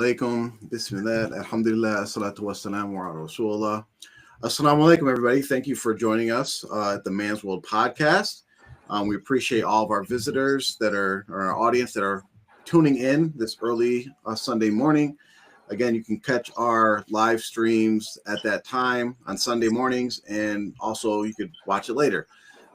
Alaikum, Bismillah, Alhamdulillah, Salatu Wassalamu ala Rasulullah. Assalamu alaikum, everybody. Thank you for joining us at the Man's World podcast. We appreciate all of our visitors or our audience that are tuning in this early Sunday morning. Again, you can catch our live streams at that time on Sunday mornings, and also you could watch it later.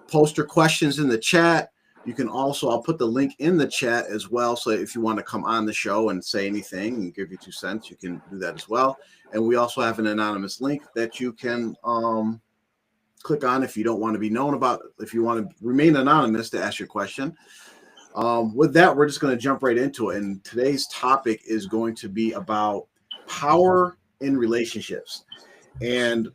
Post your questions in the chat. You can also, I'll put the link in the chat as well. So if you want to come on the show and say anything and give your 2 cents, you can do that as well. And we also have an anonymous link that you can click on if you don't want to be known about, if you want to remain anonymous to ask your question. With that, we're just going to jump right into it. And today's topic is going to be about power in relationships. And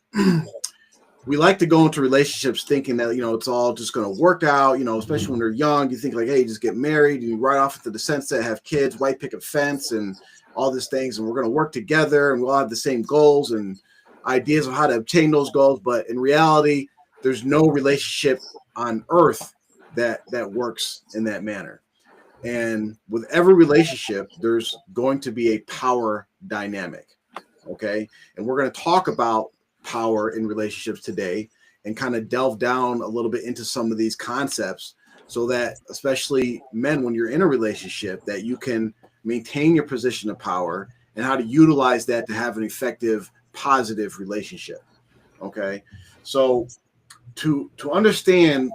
we like to go into relationships thinking that, it's all just going to work out, especially when they're young. You think like, hey, just get married and you ride off into the sunset, have kids, white picket fence and all these things. And we're going to work together and we'll have the same goals and ideas of how to obtain those goals. But in reality, there's no relationship on earth that works in that manner. And with every relationship, there's going to be a power dynamic. Okay. And we're going to talk about power in relationships today and kind of delve down a little bit into some of these concepts so that especially men, when you're in a relationship, that you can maintain your position of power and how to utilize that to have an effective, positive relationship. Okay. So to understand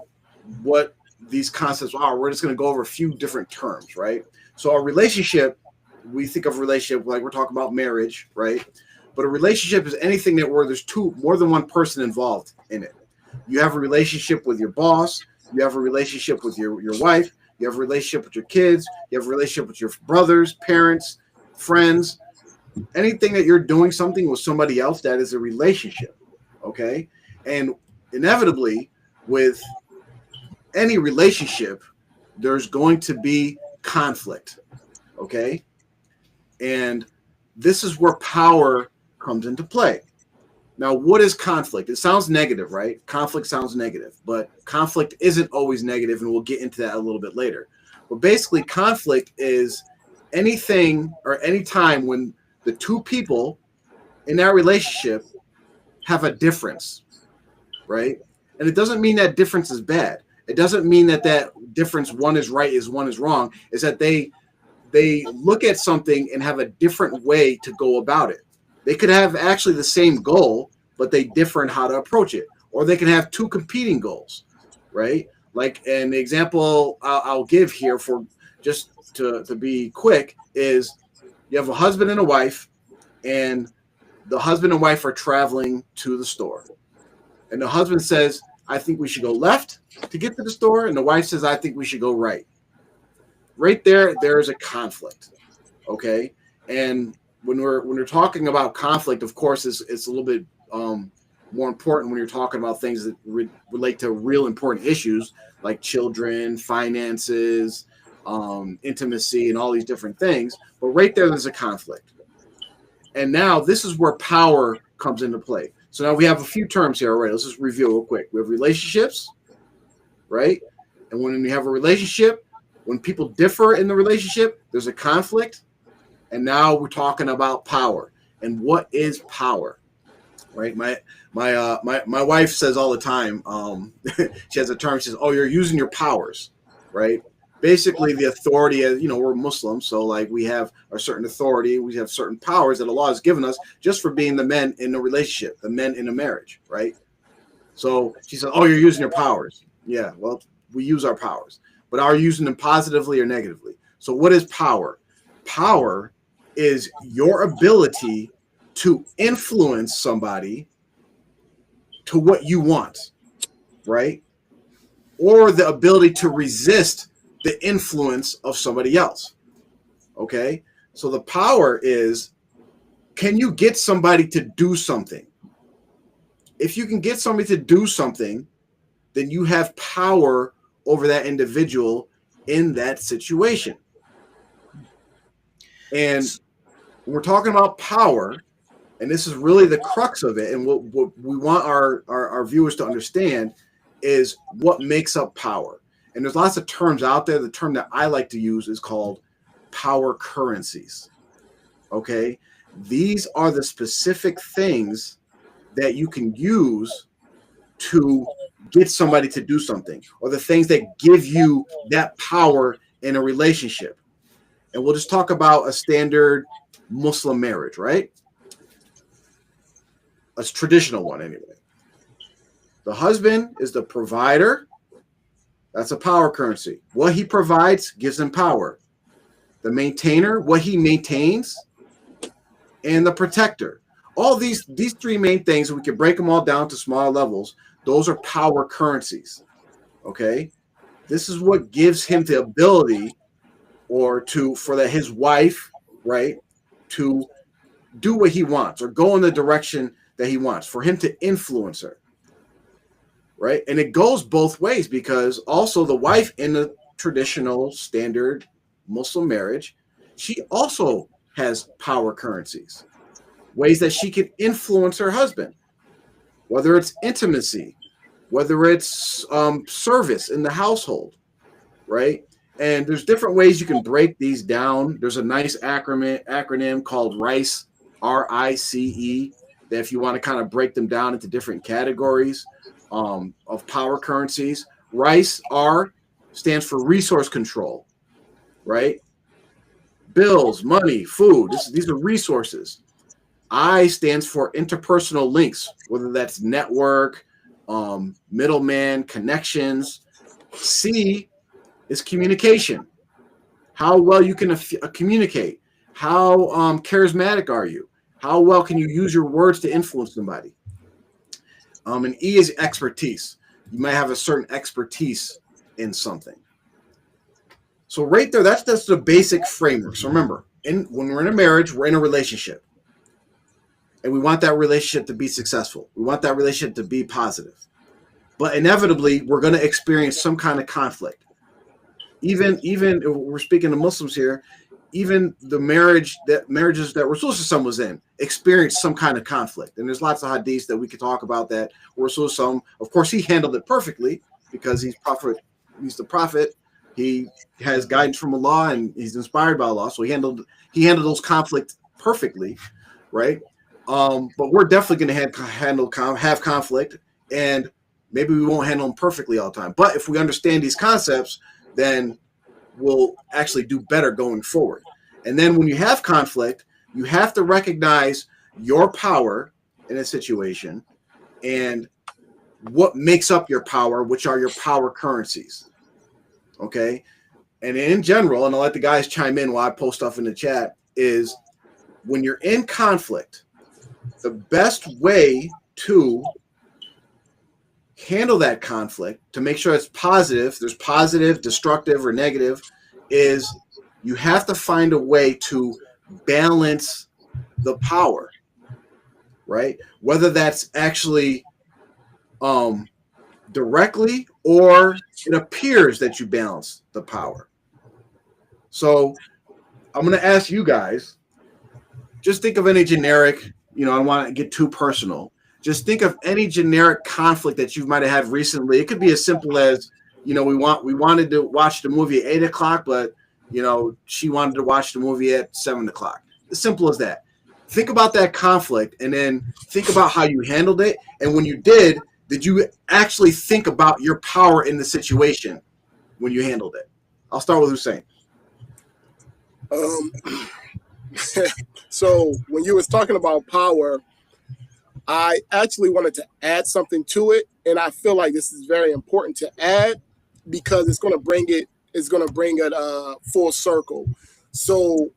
what these concepts are, we're just going to go over a few different terms, right? So a relationship, we think of a relationship like we're talking about marriage, right? But a relationship is anything where there's more than one person involved in it. You have a relationship with your boss. You have a relationship with your wife. You have a relationship with your kids. You have a relationship with your brothers, parents, friends. Anything that you're doing something with somebody else, that is a relationship, okay? And inevitably, with any relationship, there's going to be conflict, okay? And this is where power comes into play. Now, what is conflict? It sounds negative, right? Conflict sounds negative, but conflict isn't always negative, and we'll get into that a little bit later. But basically, conflict is anything or any time when the two people in that relationship have a difference, right? And it doesn't mean that difference is bad. It doesn't mean that difference, one is right, one is wrong. Is that they look at something and have a different way to go about it. They could have actually the same goal, but they differ in how to approach it. Or they can have two competing goals, right? Like an example I'll give here for just to be quick is you have a husband and a wife, and the husband and wife are traveling to the store. And the husband says, I think we should go left to get to the store. And the wife says, I think we should go right. Right there is a conflict, okay? And when we're talking about conflict, of course, it's a little bit more important when you're talking about things that relate to real important issues like children, finances, intimacy, and all these different things. But right there's a conflict. And now this is where power comes into play. So now we have a few terms here already. Let's just review real quick. We have relationships, right? And when you have a relationship, when people differ in the relationship, there's a conflict. And now we're talking about power. And what is power? Right? My wife says all the time, she has a term, she says, oh, you're using your powers, right? Basically the authority, we're Muslims, so like we have a certain authority, we have certain powers that Allah has given us just for being the men in a relationship, the men in a marriage, right? So she said, oh, you're using your powers. Yeah, well, we use our powers, but are you using them positively or negatively? So what is power? Power is your ability to influence somebody to what you want, right? Or the ability to resist the influence of somebody else, okay? So the power is, can you get somebody to do something? If you can get somebody to do something, then you have power over that individual in that situation. And when we're talking about power, and this is really the crux of it, and what we want our viewers to understand is what makes up power. And there's lots of terms out there. The term that I like to use is called power currencies. Okay. These are the specific things that you can use to get somebody to do something, or the things that give you that power in a relationship. And we'll just talk about a standard Muslim marriage, right? A traditional one, anyway. The husband is the provider. That's a power currency. What he provides gives him power. The maintainer, what he maintains, and the protector. All these three main things, we can break them all down to smaller levels. Those are power currencies. Okay, this is what gives him the ability, or his wife, right, to do what he wants or go in the direction that he wants, for him to influence her, right? And it goes both ways, because also the wife in the traditional standard Muslim marriage, she also has power currencies, ways that she can influence her husband, whether it's intimacy, whether it's service in the household, right? And there's different ways you can break these down. There's a nice acronym called RICE, RICE, that if you want to kind of break them down into different categories of power currencies. RICE, R, stands for resource control, right? Bills, money, food. These are resources. I stands for interpersonal links, whether that's network, middleman, connections. C is communication. How well you can communicate. How charismatic are you? How well can you use your words to influence somebody? And E is expertise. You might have a certain expertise in something. So right there, that's the basic framework. So remember, when we're in a marriage, we're in a relationship. And we want that relationship to be successful. We want that relationship to be positive. But inevitably, we're going to experience some kind of conflict. Even we're speaking to Muslims here, even the marriages that Rasul was in experienced some kind of conflict. And there's lots of hadiths that we could talk about that Rasul, of course, he handled it perfectly, because he's the prophet. He has guidance from Allah and he's inspired by Allah. So he handled those conflicts perfectly, right? But we're definitely going to have conflict, and maybe we won't handle them perfectly all the time. But if we understand these concepts, then we'll actually do better going forward. And then when you have conflict, you have to recognize your power in a situation and what makes up your power, which are your power currencies. Okay? And in general, and I'll let the guys chime in while I post stuff in the chat, is when you're in conflict, the best way to handle that conflict, to make sure it's positive, there's positive, destructive, or negative, is you have to find a way to balance the power, right? Whether that's actually directly, or it appears that you balance the power. So I'm going to ask you guys, just think of any generic, I don't want to get too personal. Just think of any generic conflict that you might have had recently. It could be as simple as, we wanted to watch the movie at 8:00, but she wanted to watch the movie at 7:00. As simple as that. Think about that conflict, and then think about how you handled it. And when you did you actually think about your power in the situation when you handled it? I'll start with Hussein. So when you was talking about power, I actually wanted to add something to it, and I feel like this is very important to add, because it's going to bring it full circle. So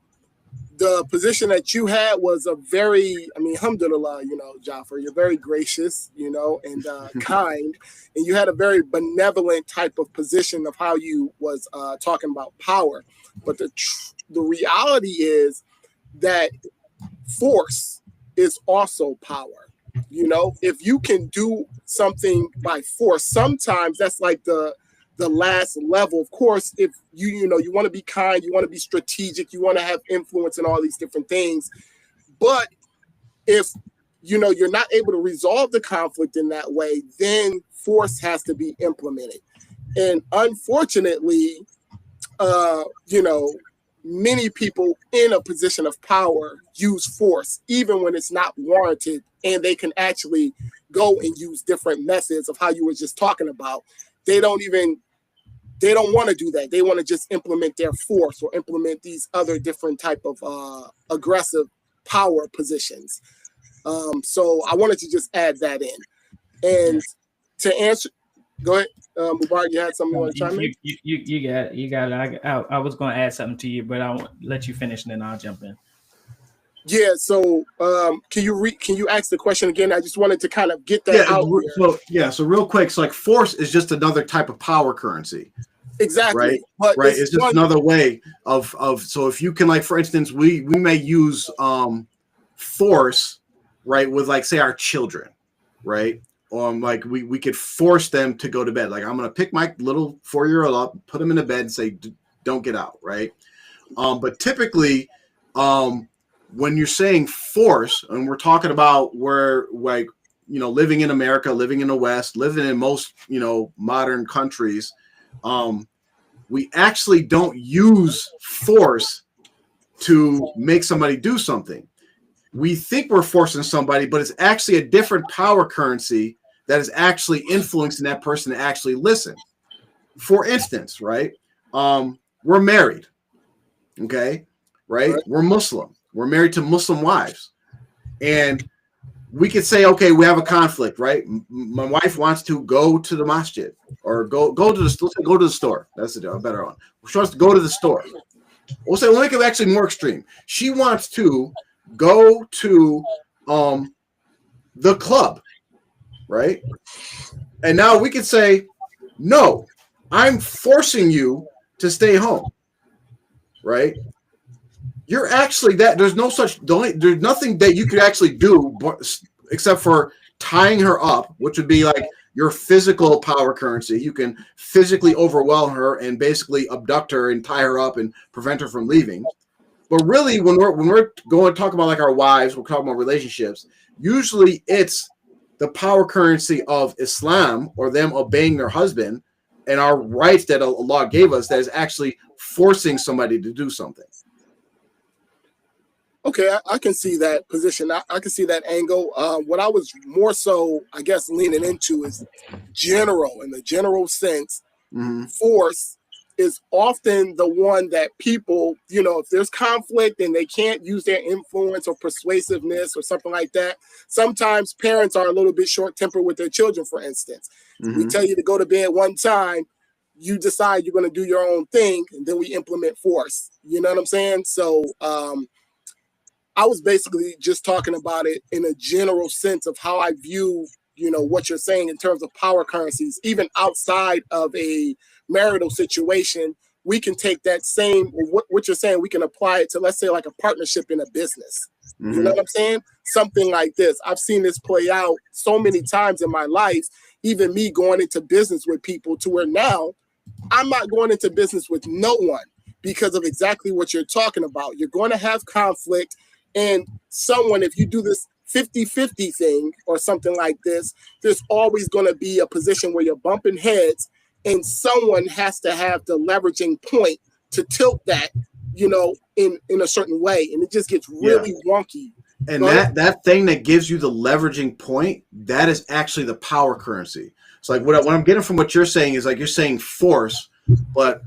the position that you had was alhamdulillah, Jafar, you're very gracious, and kind, and you had a very benevolent type of position of how you was talking about power. But the reality is that force is also power. If you can do something by force, sometimes that's like the last level. Of course, if you want to be kind, you want to be strategic, you want to have influence in all these different things. But if you're not able to resolve the conflict in that way, then force has to be implemented. And unfortunately, many people in a position of power use force, even when it's not warranted, and they can actually go and use different methods of how you were just talking about. They don't want to do that. They want to just implement their force or implement these other different type of aggressive power positions. So I wanted to just add that in. And to answer, go ahead, Mubarak, you had something you want to chime in? You got it. I was going to add something to you, but I'll let you finish and then I'll jump in. Yeah. So can you ask the question again? I just wanted to kind of get that out there. So real quick, so like force is just another type of power currency. Exactly. Right. But right. It's just another way of so if you can, like, for instance, we may use force, right, with, like, say, our children, right? Like we could force them to go to bed. Like, I'm gonna pick my little 4-year-old up, put him in the bed, and say, "Don't get out," right? But typically, when you're saying force, and we're talking about where, like, living in America, living in the West, living in most modern countries, we actually don't use force to make somebody do something. We think we're forcing somebody, but it's actually a different power currency that is actually influencing that person to actually listen. For instance, right? We're married, okay? Right? We're Muslim. We're married to Muslim wives. And we could say, okay, we have a conflict, right? My wife wants to go to the masjid or go to the store. That's a better one. She wants to go to the store. We'll make it actually more extreme. She wants to go to the club, right? And now we could say, no, I'm forcing you to stay home, right? You're actually there's nothing that you could actually do except for tying her up, which would be like your physical power currency. You can physically overwhelm her and basically abduct her and tie her up and prevent her from leaving. But really, when we're going to talk about, like, our wives, we're talking about relationships. Usually, it's the power currency of Islam or them obeying their husband and our rights that Allah gave us that is actually forcing somebody to do something. Okay, I can see that position. I can see that angle. What I was more so, I guess, leaning into is in the general sense, force is often the one that people, if there's conflict and they can't use their influence or persuasiveness or something like that, sometimes parents are a little bit short-tempered with their children, for instance. We tell you to go to bed one time, you decide you're going to do your own thing, and then we implement force. You know what I'm saying? So I was basically just talking about it in a general sense of how I view, what you're saying in terms of power currencies, even outside of a marital situation. We can take that same, what you're saying, we can apply it to, let's say, like a partnership in a business. You know what I'm saying? Something like this. I've seen this play out so many times in my life, even me going into business with people, to where now I'm not going into business with no one because of exactly what you're talking about. You're going to have conflict, and someone, if you do this 50-50 thing or something like this, there's always going to be a position where you're bumping heads, and someone has to have the leveraging point to tilt that, in a certain way. And it just gets really wonky. And that thing that gives you the leveraging point, that is actually the power currency. So, like, what I'm getting from what you're saying is, like, you're saying force, but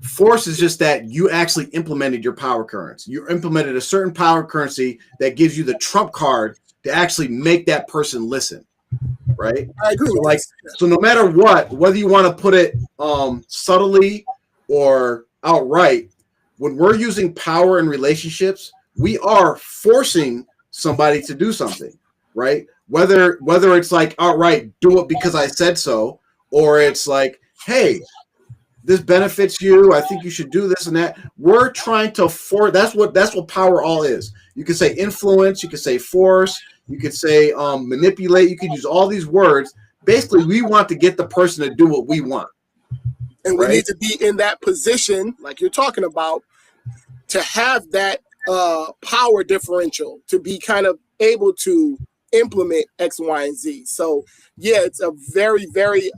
force is just that you actually implemented your power currency. You implemented a certain power currency that gives you the trump card to actually make that person listen, right? I agree. So no matter what, whether you want to put it subtly or outright, when we're using power in relationships, we are forcing somebody to do something, right? Whether it's like outright, do it because I said so, or it's like, hey, this benefits you, I think you should do this and that. We're trying to force. That's what power all is. You can say influence, you can say force, you could say manipulate, you could use all these words. Basically, we want to get the person to do what we want. And we need to be in that position, like you're talking about, to have that power differential, to be kind of able to implement X, Y, and Z. So yeah, it's a very, very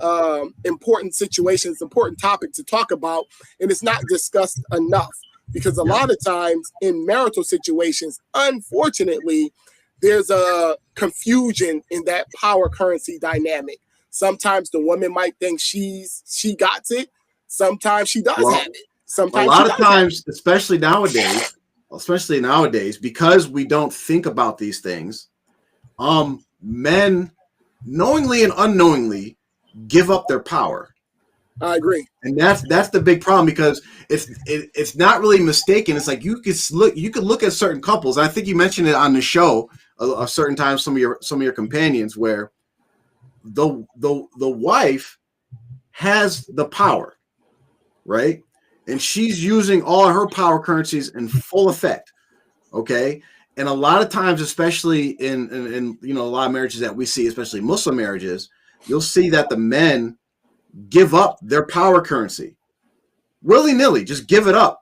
important situation. It's an important topic to talk about, and it's not discussed enough. because a lot of times in marital situations, unfortunately, there's a confusion in that power currency dynamic. Sometimes the woman might think she got it. Sometimes she does have it. A Sometimes she lot of does have it. times, especially nowadays, because we don't think about these things, men knowingly and unknowingly give up their power. I agree. And that's the big problem, because it's not really mistaken. It's like you could look at certain couples. I think you mentioned it on the show a certain times, some of your companions, where the wife has the power, right? And she's using all of her power currencies in full effect. Okay. And a lot of times, especially in a lot of marriages that we see, especially Muslim marriages, you'll see that the men give up their power currency willy-nilly, just give it up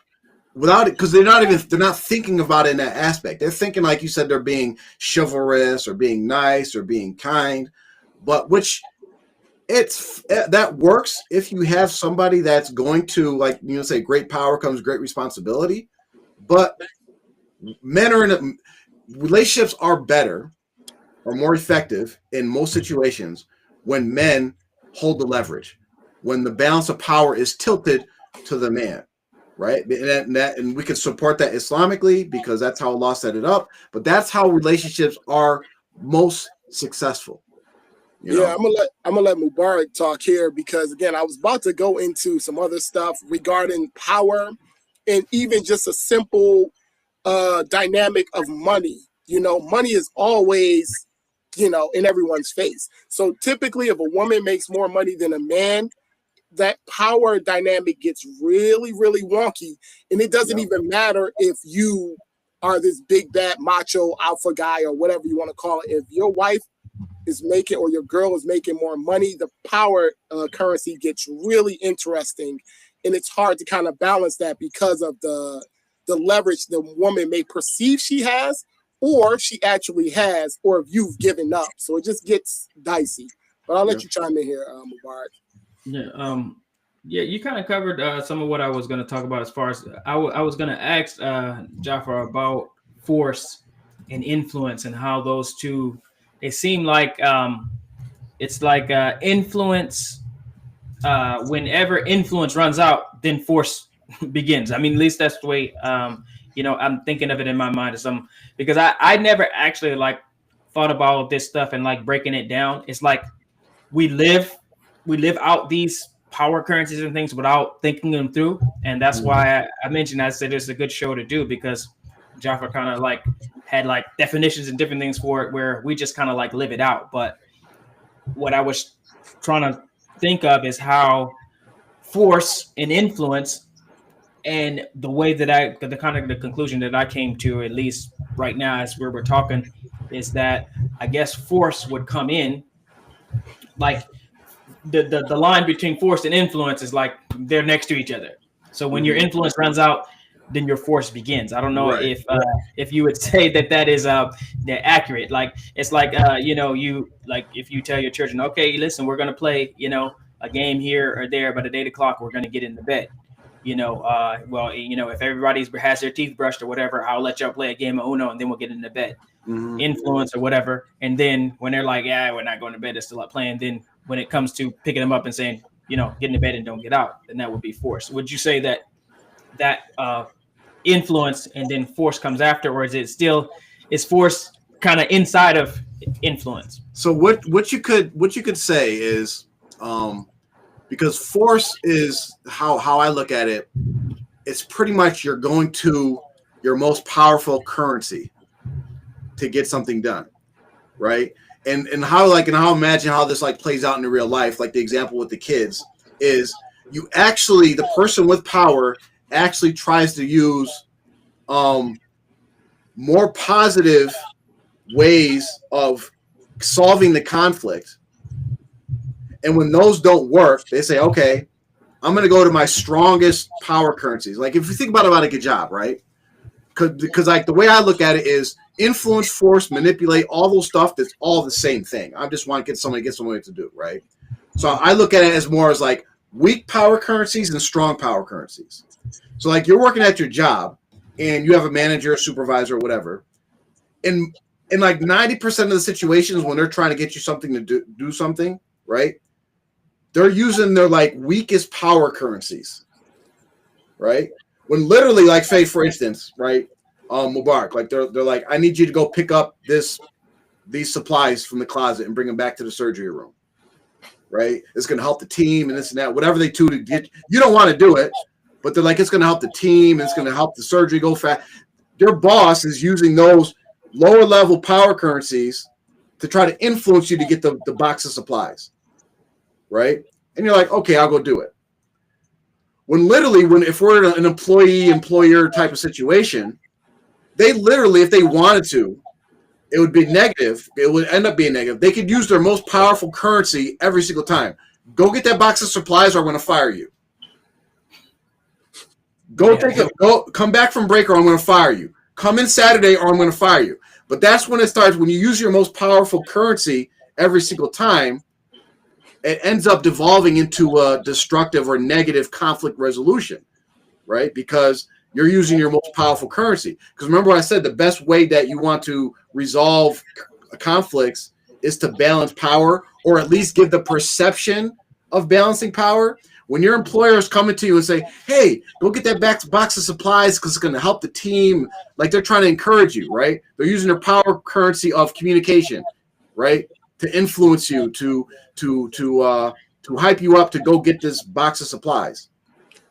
without it, because they're not thinking about it in that aspect. They're thinking, like you said, they're being chivalrous or being nice or being kind, but that works if you have somebody that's going to, like, say great power comes great responsibility. But relationships are better or more effective in most situations when men hold the leverage, when the balance of power is tilted to the man, right? And we can support that Islamically, because that's how Allah set it up. But that's how relationships are most successful. I'm gonna let Mubarak talk here, because again, I was about to go into some other stuff regarding power and even just a simple dynamic of money. Money is always, in everyone's face. So typically, if a woman makes more money than a man, that power dynamic gets really, really wonky. And it doesn't even matter if you are this big, bad, macho alpha guy or whatever you want to call it. If your wife is making, or your girl is making more money, the power currency gets really interesting. And it's hard to kind of balance that because of the leverage the woman may perceive she has, or she actually has, or if you've given up. So it just gets dicey. But I'll let you chime in here, Mubarak. Yeah, you kind of covered some of what I was going to talk about. As far as I was going to ask Jafar about force and influence, and how those two, they seem like it's like influence. Whenever influence runs out, then force begins. I mean, at least that's the way I'm thinking of it in my mind. Because I never actually thought about this stuff and breaking it down. It's like we live out these power currencies and things without thinking them through. And that's why I mentioned, I said it's a good show to do, because Jaffa kind of had definitions and different things for it, where we just kind of live it out. But what I was trying to think of is how force and influence, and the way that the conclusion that I came to, at least right now as we're talking, is that I guess force would come in the line between force and influence is they're next to each other. So when your influence runs out, then your force begins. I don't know if you would say that is accurate. It's you if you tell your children, okay, listen, we're gonna play a game here or there, but at 8 o'clock we're gonna get in the bed. If everybody has their teeth brushed or whatever, I'll let y'all play a game of Uno and then we'll get in the bed. Influence or whatever. And then when they're like, yeah, we're not going to bed, they're still up playing. Then when it comes to picking them up and saying, get in the bed and don't get out, then that would be force. Would you say that influence and then force comes after, or is force kind of inside of influence? So what you could say is, because force is how I look at it, it's pretty much you're going to your most powerful currency to get something done, right? And how imagine how this plays out in the real life, the example with the kids is, the person with power actually tries to use more positive ways of solving the conflict. And when those don't work, they say, okay, I'm going to go to my strongest power currencies. If you think about it, like a job, right? Because the way I look at it is influence, force, manipulate, all those stuff, that's all the same thing. I just want to get somebody to do, right? So I look at it as more as weak power currencies and strong power currencies. So like you're working at your job and you have a manager, a supervisor, or whatever. And in like 90% of the situations when they're trying to get you something to do something, right? They're using their like weakest power currencies, right? When literally, like, say for instance, right, Mubarak, like they're like, I need you to go pick up these supplies from the closet and bring them back to the surgery room, right? It's going to help the team and this and that, whatever they do to get. You don't want to do it, but they're like, it's going to help the team. And it's going to help the surgery go fast. Your boss is using those lower level power currencies to try to influence you to get the box of supplies. Right? And you're like, okay, I'll go do it. When literally, if we're in an employee-employer type of situation, they literally, if they wanted to, it would be negative. It would end up being negative. They could use their most powerful currency every single time. Go get that box of supplies or I'm going to fire you. Come back from break or I'm going to fire you. Come in Saturday or I'm going to fire you. But that's when it starts. When you use your most powerful currency every single time, it ends up devolving into a destructive or negative conflict resolution, right? Because you're using your most powerful currency. Because remember I said the best way that you want to resolve conflicts is to balance power, or at least give the perception of balancing power. When your employer is coming to you and say, hey, go get that box of supplies because it's going to help the team, like they're trying to encourage you, right? They're using their power currency of communication, right? To influence you, to hype you up to go get this box of supplies.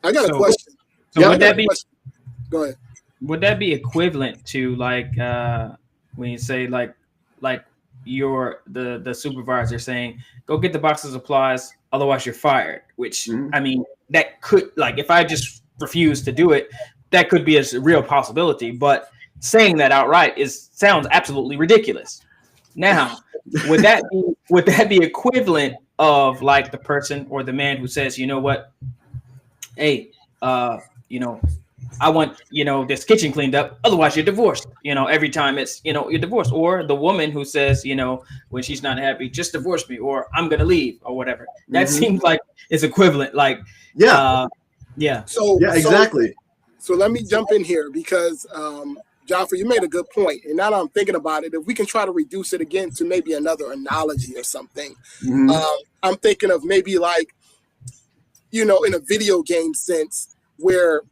I got a question. So would that be? Go ahead. Would that be equivalent to like when you say like you're the supervisor saying, go get the box of supplies, otherwise you're fired? Which I mean, that could, like, if I just refuse to do it, that could be a real possibility. But saying that outright sounds absolutely ridiculous. Now, would that be equivalent of like the person or the man who says, you know what, hey, I want, this kitchen cleaned up, otherwise you're divorced, every time it's, you're divorced. Or the woman who says, when she's not happy, just divorce me, or I'm going to leave, or whatever. That seems like it's equivalent. Like, yeah. So exactly. So let me jump in here because, Joffrey, you made a good point. And now that I'm thinking about it, if we can try to reduce it again to maybe another analogy or something, I'm thinking of maybe like, in a video game sense where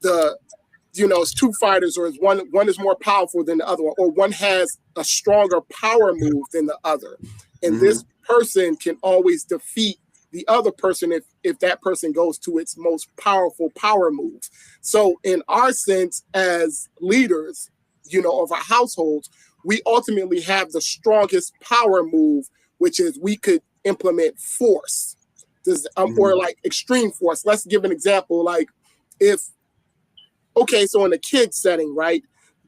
it's two fighters, or one is more powerful than the other one, or one has a stronger power move than the other. And this person can always defeat the other person if that person goes to its most powerful power move. So in our sense as leaders, of our households, we ultimately have the strongest power move, which is we could implement force. Or like extreme force. Let's give an example. Like so in a kid setting, right?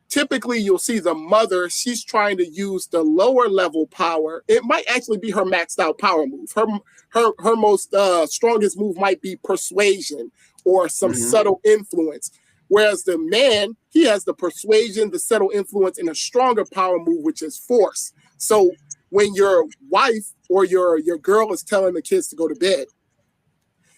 Typically, you'll see the mother, she's trying to use the lower level power. It might actually be her maxed out power move. Her most strongest move might be persuasion or some subtle influence. Whereas the man, he has the persuasion, the subtle influence, and a stronger power move, which is force. So when your wife or your girl is telling the kids to go to bed,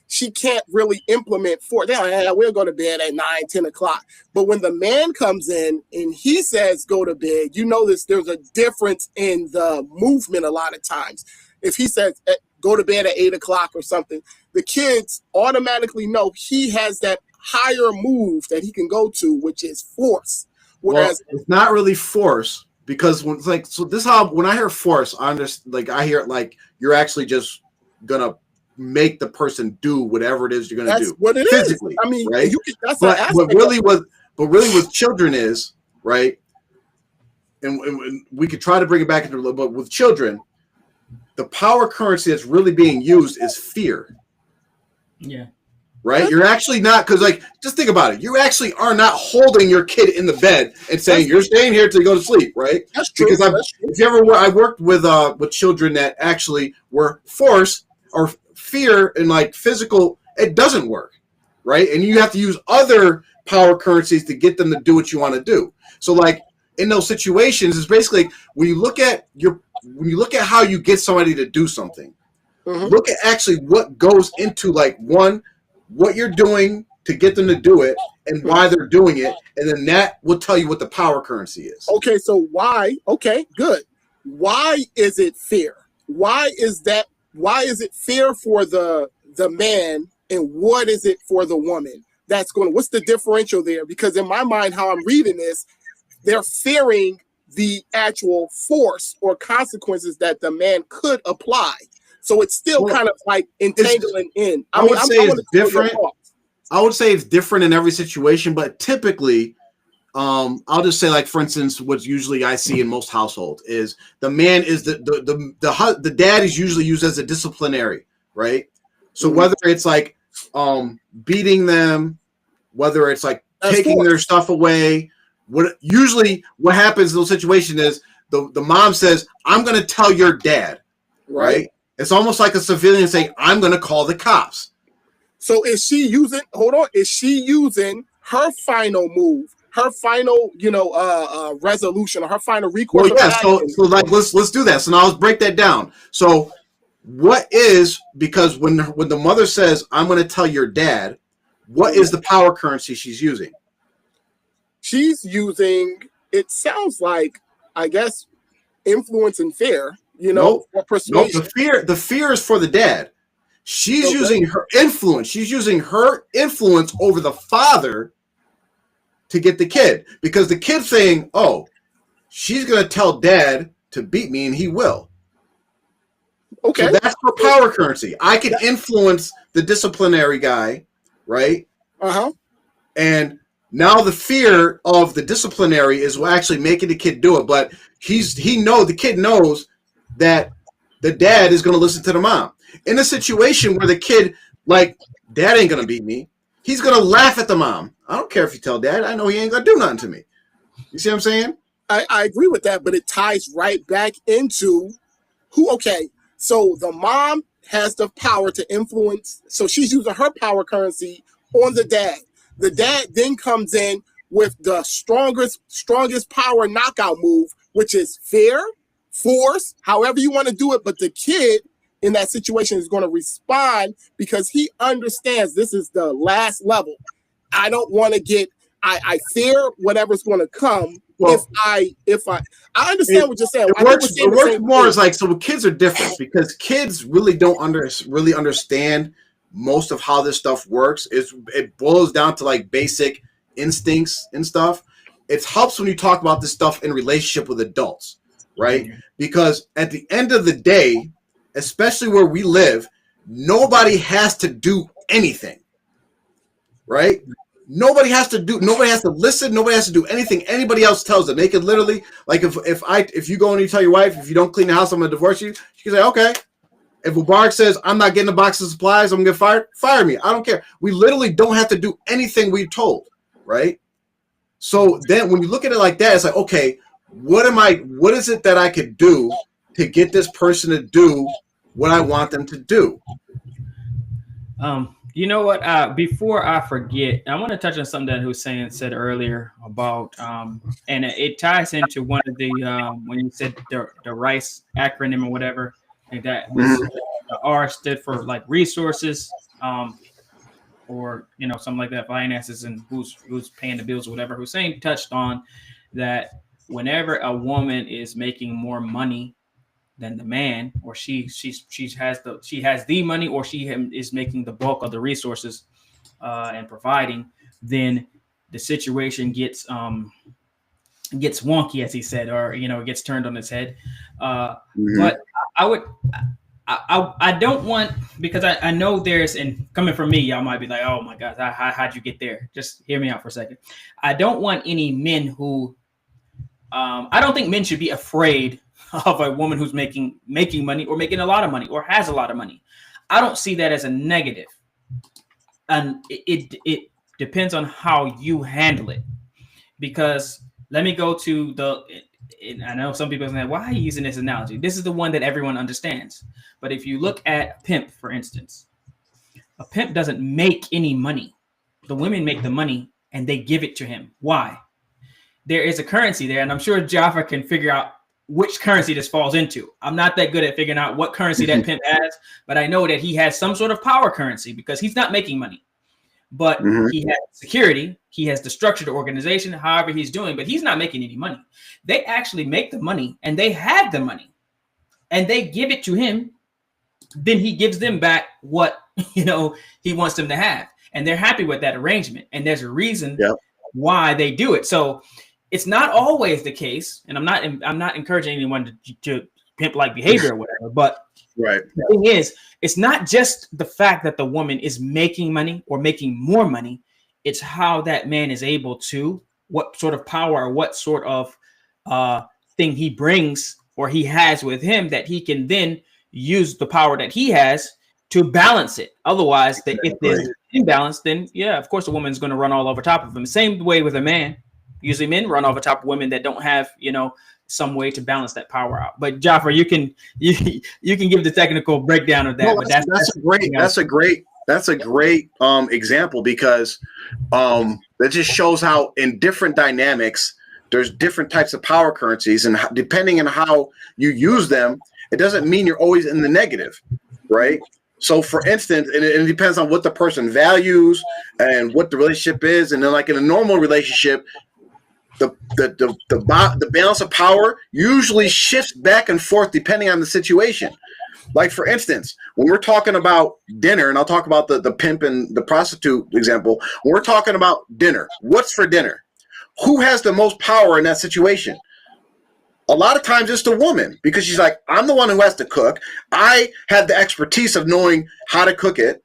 she can't really implement force. We'll go to bed at 9, 10 o'clock. But when the man comes in and he says, go to bed, there's a difference in the movement a lot of times. If he says, go to bed at 8 o'clock or something, the kids automatically know he has that higher move that he can go to, which is force. Whereas it's not really force, because when I hear force, I understand, I hear it like you're actually just going to make the person do whatever it is you're going to do. That's what it physically, is. I mean, right? That's but really with children is, right? And we could try to bring it back into, but with children, the power currency that's really being used is fear. Yeah. Right? You're actually not, because just think about it. You actually are not holding your kid in the bed and saying you're staying here till you go to sleep, right? That's true. Because I worked with children that actually were forced or fear and physical, it doesn't work, right? And you have to use other power currencies to get them to do what you want to do. So in those situations, it's basically when you look at how you get somebody to do something, look at actually what goes into what you're doing to get them to do it and why they're doing it, and then that will tell you what the power currency is. Okay, so why? Okay, good. Why is it fear? Why is that? Why is it fear for the man, and what is it for the woman? What's the differential there? Because in my mind, how I'm reading this, they're fearing the actual force or consequences that the man could apply. So it's still kind of like entangling in. I would say it's different. I would say it's different in every situation, but typically, I'll just say, like, for instance, what usually I see in most households is the man is the dad is usually used as a disciplinary, right? So whether it's like beating them, whether it's like taking their stuff away, what happens in those situations is the mom says, "I'm going to tell your dad," right? It's almost like a civilian saying, "I'm going to call the cops." So is she using? Hold on, is she using her final move? Her final, resolution, or her final recourse? Well, yeah. So like, let's do that. So now let's break that down. So, because when the mother says, "I'm going to tell your dad," what is the power currency she's using? She's using. It sounds like, I guess, influence and fear. Or persuasion. Nope, the fear is for the dad. She's using her influence. She's using her influence over the father to get the kid, because the kid's saying, "Oh, she's going to tell dad to beat me, and he will." Okay. So that's her power currency. I can influence the disciplinary guy, right? And now the fear of the disciplinary is actually making the kid do it, but the kid knows that the dad is going to listen to the mom. In a situation where the kid, like, "Dad ain't going to beat me," he's going to laugh at the mom. "I don't care if you tell dad. I know he ain't going to do nothing to me." You see what I'm saying? I agree with that, but it ties right back into so the mom has the power to influence. So she's using her power currency on the dad. The dad then comes in with the strongest power knockout move, which is fear, force, however you want to do it. But the kid in that situation is going to respond because he understands this is the last level. I don't want to get, I fear whatever's going to come. Well, if I understand what you're saying. It works more as like, so kids are different because kids really don't really understand most of how this stuff works. It boils down to like basic instincts and stuff. It helps when you talk about this stuff in relationship with adults, right? Because at the end of the day, especially where we live, nobody has to do anything, right? Nobody has to listen. Nobody has to do anything anybody else tells them. They can literally, like, if you go and you tell your wife, "If you don't clean the house, I'm going to divorce you," she can say, "Okay." If Mubarak says, "I'm not getting a box of supplies, I'm going to get fired," fire me. I don't care. We literally don't have to do anything we're told, right? So then when you look at it like that, it's like, okay, what is it that I could do to get this person to do what I want them to do? You know what? Before I forget, I want to touch on something that Hussein said earlier about, and it ties into one of the when you said the RICE acronym or whatever, and that was the R stood for like resources, or something like that, finances, and who's paying the bills or whatever. Hussein touched on that whenever a woman is making more money than the man, or she has the money, or she is making the bulk of the resources and providing, then the situation gets wonky, as he said, or it gets turned on its head. But I don't want, because I know there's, and coming from me, y'all might be like, "Oh my God, how'd you get there?" Just hear me out for a second. I don't want any men who I don't think men should be afraid of a woman who's making money, or making a lot of money, or has a lot of money. I don't see that as a negative. And it depends on how you handle it. Because let me go to I know some people are saying, "Why are you using this analogy?" This is the one that everyone understands. But if you look at a pimp, for instance, a pimp doesn't make any money. The women make the money and they give it to him. Why? There is a currency there, and I'm sure Jaffa can figure out which currency this falls into. I'm not that good at figuring out what currency that pimp has, but I know that he has some sort of power currency because he's not making money. but he has security. He has the structured organization, however he's doing, but he's not making any money. They actually make the money and they have the money and they give it to him. Then he gives them back what, he wants them to have. And they're happy with that arrangement. And there's a reason why they do it. So it's not always the case. And I'm not encouraging anyone to pimp like behavior or whatever, but the thing is, it's not just the fact that the woman is making money or making more money. It's how that man is able to, what sort of power or what sort of thing he brings or he has with him that he can then use the power that he has to balance it. Otherwise, if there's imbalance, then of course, the woman's going to run all over top of him. Same way with a man. Usually men run over top of women that don't have, some way to balance that power out. But Jafar, you can give the technical breakdown of that. No, but that's a great example, because that just shows how in different dynamics there's different types of power currencies, and depending on how you use them, it doesn't mean you're always in the negative, right? So, for instance, and it depends on what the person values and what the relationship is, and then like in a normal relationship, the balance of power usually shifts back and forth depending on the situation. Like, for instance, when we're talking about dinner, and I'll talk about the pimp and the prostitute example, when we're talking about dinner, what's for dinner? Who has the most power in that situation? A lot of times it's the woman, because she's like, I'm the one who has to cook. I have the expertise of knowing how to cook it.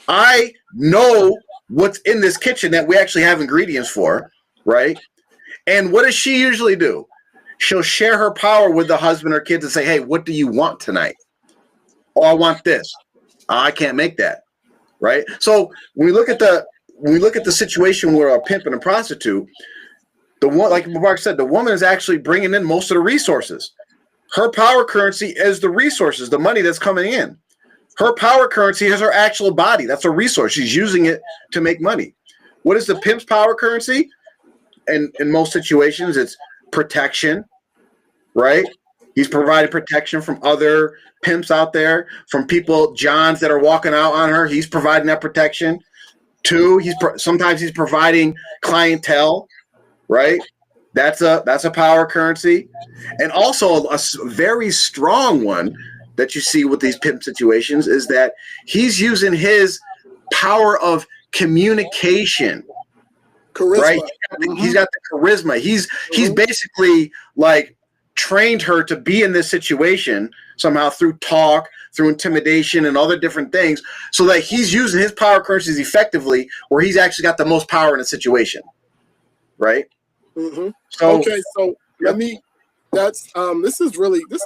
I know what's in this kitchen that we actually have ingredients for, right? And what does she usually do? She'll share her power with the husband or kids and say, hey, what do you want tonight? Oh, I want this. I can't make that, right? So when we look at the situation where a pimp and a prostitute, the one, like Mark said, the woman is actually bringing in most of the resources. Her power currency is the resources, the money that's coming in. Her power currency is her actual body. That's a resource. She's using it to make money. What is the pimp's power currency? And in most situations, it's protection, right? He's providing protection from other pimps out there, from people, Johns that are walking out on her. He's providing that protection. Two, sometimes he's providing clientele, right? That's a power currency. And also a very strong one that you see with these pimp situations is that he's using his power of communication. Charisma. Right? He's got the charisma. He's basically like trained her to be in this situation somehow through talk, through intimidation and other different things, so that he's using his power currencies effectively where he's actually got the most power in a situation. Right? Mm-hmm. So this is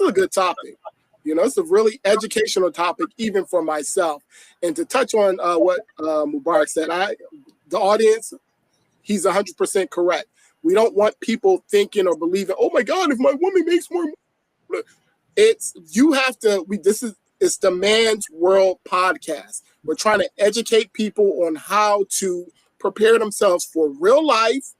a good topic. It's a really educational topic, even for myself. And to touch on what Mubarak said, the audience, he's 100% correct. We don't want people thinking or believing, oh my God, if my woman makes more money. It's the Man's World podcast. We're trying to educate people on how to prepare themselves for real life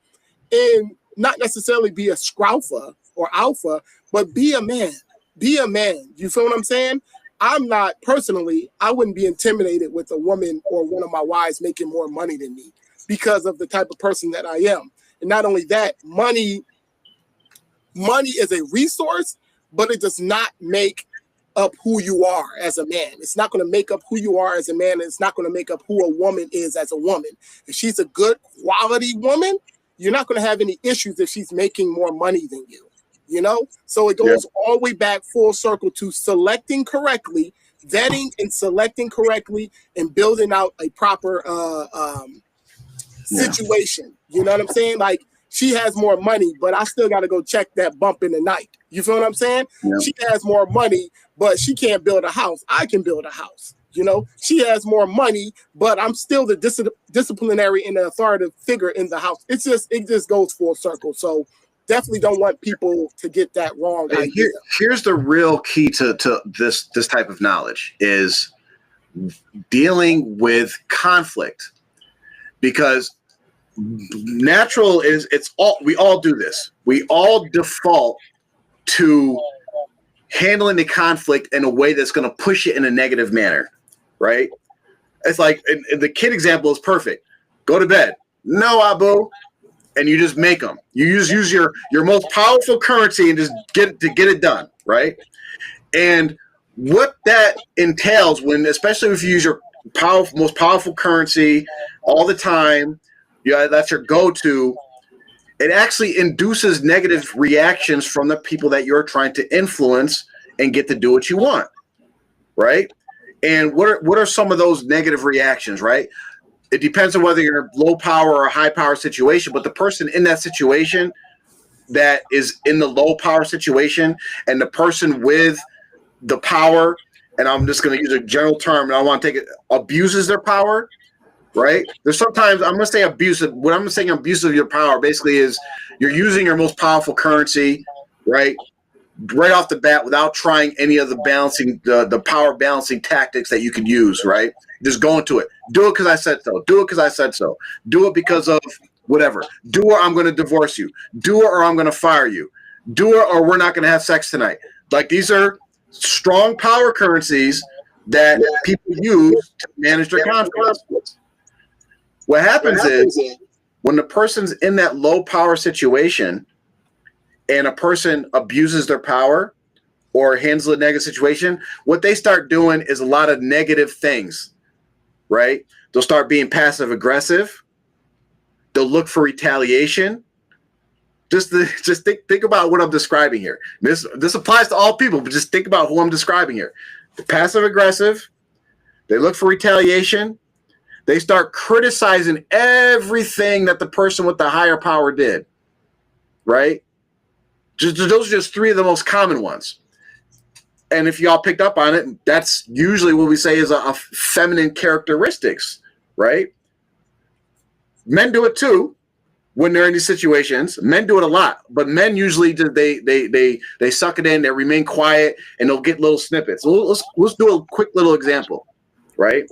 and not necessarily be a scroufer or alpha, but be a man. Be a man. You feel what I'm saying? I wouldn't be intimidated with a woman or one of my wives making more money than me because of the type of person that I am. And not only that, money is a resource, but it does not make up who you are as a man. It's not going to make up who you are as a man. And it's not going to make up who a woman is as a woman. If she's a good quality woman, you're not going to have any issues if she's making more money than you. So it goes all the way back full circle to selecting correctly, vetting and selecting correctly, and building out a proper situation. You know what I'm saying? Like, she has more money, but I still got to go check that bump in the night. You feel what I'm saying? Yeah. She has more money, but she can't build a house. I can build a house. She has more money, but I'm still the disciplinary and the authoritative figure in the house. It just goes full circle. So definitely don't want people to get that wrong. Here's the real key to this type of knowledge is dealing with conflict, because we all do this. We all default to handling the conflict in a way that's going to push it in a negative manner, right? It's like, and the kid example is perfect. Go to bed. No, Abu. And you just make them. You use your most powerful currency and just get it done, right? And what that entails, especially if you use your most powerful currency all the time, that's your go-to. It actually induces negative reactions from the people that you're trying to influence and get to do what you want, right? And what are some of those negative reactions, right? It depends on whether you're in a low power or a high power situation, but the person in that situation that is in the low power situation and the person with the power, and I'm just going to use a general term and I want to take it, abuses their power, right? There's sometimes I'm going to say abusive. What I'm saying abusive of your power basically is you're using your most powerful currency, right off the bat without trying any of the power balancing tactics that you could use, right? Just go into it. Do it because I said so. Do it because I said so. Do it because of whatever. Do it or I'm going to divorce you. Do it or I'm going to fire you. Do it or we're not going to have sex tonight. Like, these are strong power currencies that people use to manage their conflicts. What happens is when the person's in that low power situation and a person abuses their power or handles a negative situation, what they start doing is a lot of negative things, right? They'll start being passive aggressive. They'll look for retaliation. Just think about what I'm describing here. This applies to all people, but just think about who I'm describing here. The passive aggressive. They look for retaliation. They start criticizing everything that the person with the higher power did, right? Those are just three of the most common ones. And if y'all picked up on it, that's usually what we say is a feminine characteristics, right? Men do it too when they're in these situations. Men do it a lot, but men usually they suck it in, they remain quiet, and they'll get little snippets. So let's do a quick little example, right?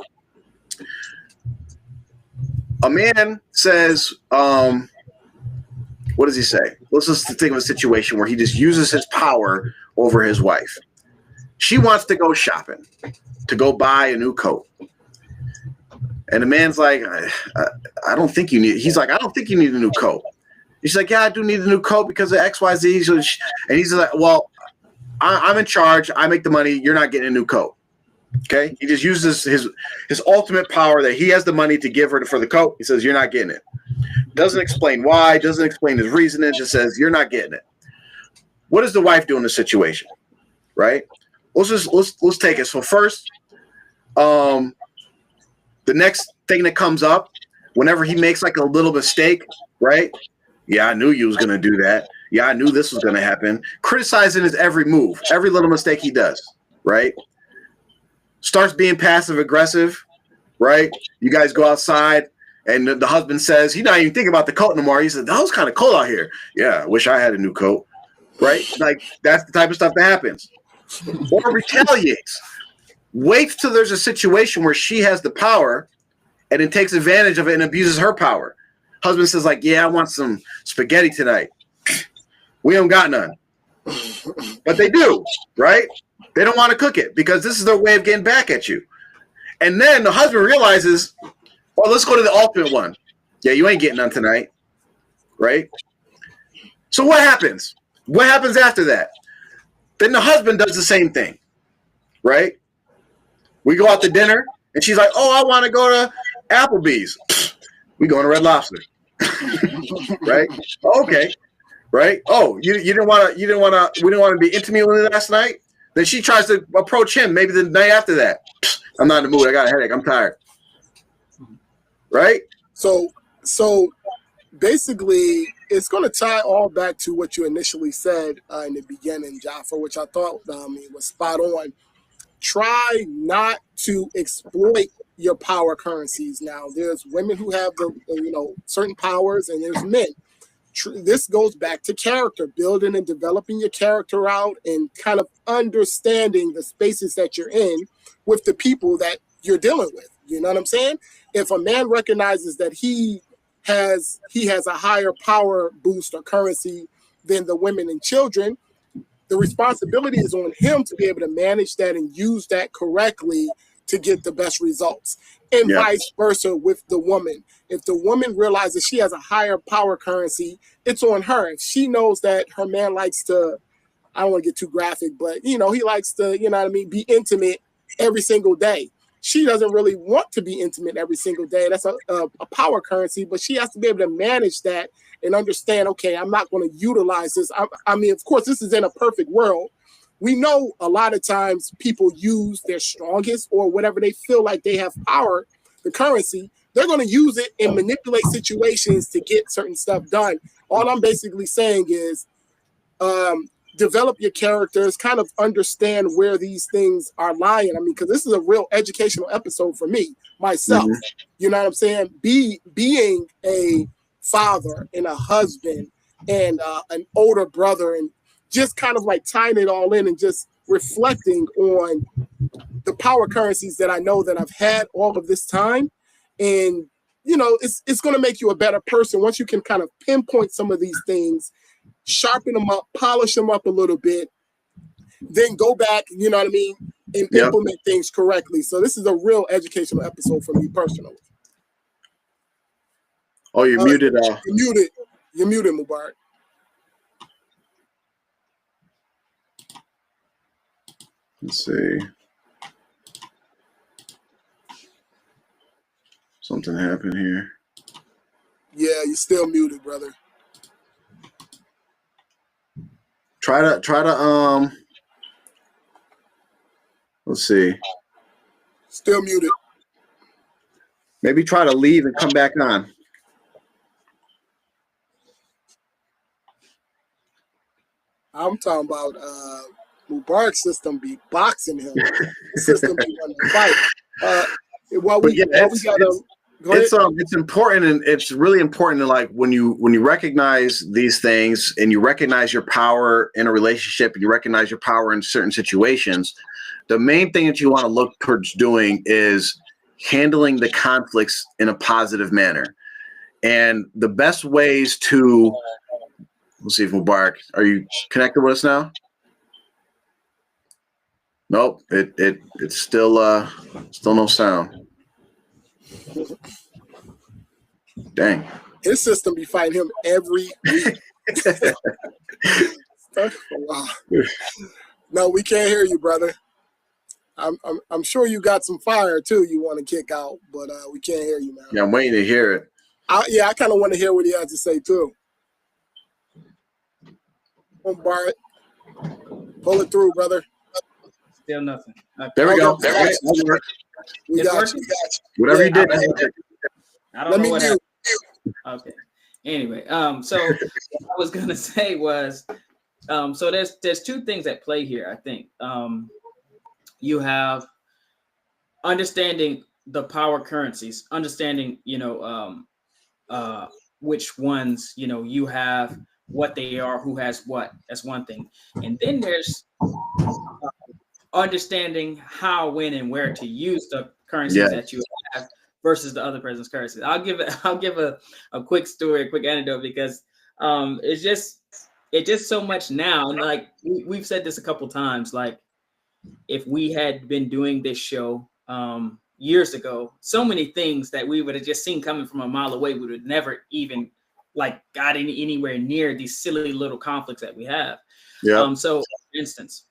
A man says, what does he say? Let's just think of a situation where he just uses his power over his wife. She wants to go shopping, to go buy a new coat. And the man's like, I don't think you need, he's like, I don't think you need a new coat. He's like, yeah, I do need a new coat because of X, Y, Z. And he's like, well, I'm in charge. I make the money. You're not getting a new coat. Okay. He just uses his ultimate power that he has the money to give her for the coat. He says, you're not getting it. Doesn't explain why, doesn't explain his reasoning, just says, you're not getting it. What does the wife do in this situation? Right? Let's take it. So first, the next thing that comes up, whenever he makes like a little mistake, right? Yeah, I knew you was gonna do that. Yeah, I knew this was gonna happen. Criticizing his every move, every little mistake he does, right? Starts being passive aggressive, right? You guys go outside and the husband says, he's not even thinking about the coat no more. He said, that was kind of cold out here. Yeah, I wish I had a new coat, right? Like, that's the type of stuff that happens. Or retaliates. Waits till there's a situation where she has the power and then takes advantage of it and abuses her power. Husband says, like, yeah, I want some spaghetti tonight. We don't got none. But they do, right? They don't want to cook it because this is their way of getting back at you. And then the husband realizes, well, let's go to the ultimate one. Yeah, you ain't getting none tonight, right? So what happens? What happens after that? Then the husband does the same thing, right? We go out to dinner, and she's like, oh, I want to go to Applebee's. We going to Red Lobster, right? Okay, right? Oh, you didn't want to. We didn't want to be intimate with her last night. Then she tries to approach him. Maybe the night after that. I'm not in the mood. I got a headache. I'm tired. Right? So basically, it's going to tie all back to what you initially said in the beginning, Jaffa, which I thought was spot on. Try not to exploit your power currencies. Now, there's women who have the certain powers, and there's men. This goes back to character, building and developing your character out and kind of understanding the spaces that you're in with the people that you're dealing with. You know what I'm saying? If a man recognizes that he has a higher power boost or currency than the women and children, the responsibility is on him to be able to manage that and use that correctly to get the best results. and Yeah. vice versa with the woman. If the woman realizes she has a higher power currency, it's on her. If she knows that her man likes to, I don't want to get too graphic, but he likes to, be intimate every single day. She doesn't really want to be intimate every single day. That's a power currency, but she has to be able to manage that and understand, okay, I'm not going to utilize this. I mean, of course, this is in a perfect world. We know a lot of times people use their strongest or whatever they feel like they have power, the currency, they're going to use it and manipulate situations to get certain stuff done. All I'm basically saying is, develop your characters, kind of understand where these things are lying. I mean, because this is a real educational episode for me, myself. You know what I'm saying? Being a father and a husband and an older brother, and just kind of like tying it all in and just reflecting on the power currencies that I know that I've had all of this time. And, it's going to make you a better person once you can kind of pinpoint some of these things, sharpen them up, polish them up a little bit, then go back, you know what I mean, and implement things correctly. So this is a real educational episode for me personally. Oh, you're muted. You're muted, Mubarak. Let's see. Something happened here. Yeah, you're still muted, brother. Try to let's see. Still muted. Maybe try to leave and come back on. I'm talking about Mubarak's system be boxing him. The system be wanting to fight. It's important, and it's really important to, like, when you recognize these things and you recognize your power in a relationship and you recognize your power in certain situations, the main thing that you want to look towards doing is handling the conflicts in a positive manner. And the best ways to, let's see if Mubarak, are you connected with us now? Nope, it's still no sound. Dang. His system be fighting him every week. No, we can't hear you, brother. I'm sure you got some fire too you want to kick out, but we can't hear you now. Yeah, I'm waiting to hear it. I kind of want to hear what he has to say too. Come on, Bart. Pull it through, brother. Still nothing. Okay. There we go. We got you. Whatever you did. I don't know what happened. Okay. Anyway, so what I was gonna say was, so there's two things at play here. I think you have understanding the power currencies, understanding which ones you have, what they are, who has what. That's one thing, and then there's understanding how, when, and where to use the currencies that you have versus the other person's currencies. I'll give a quick story, a quick anecdote, because it's just so much now. And like we've said this a couple times, like if we had been doing this show years ago, so many things that we would have just seen coming from a mile away, we would have never even like got anywhere near these silly little conflicts that we have. Yeah. So for instance,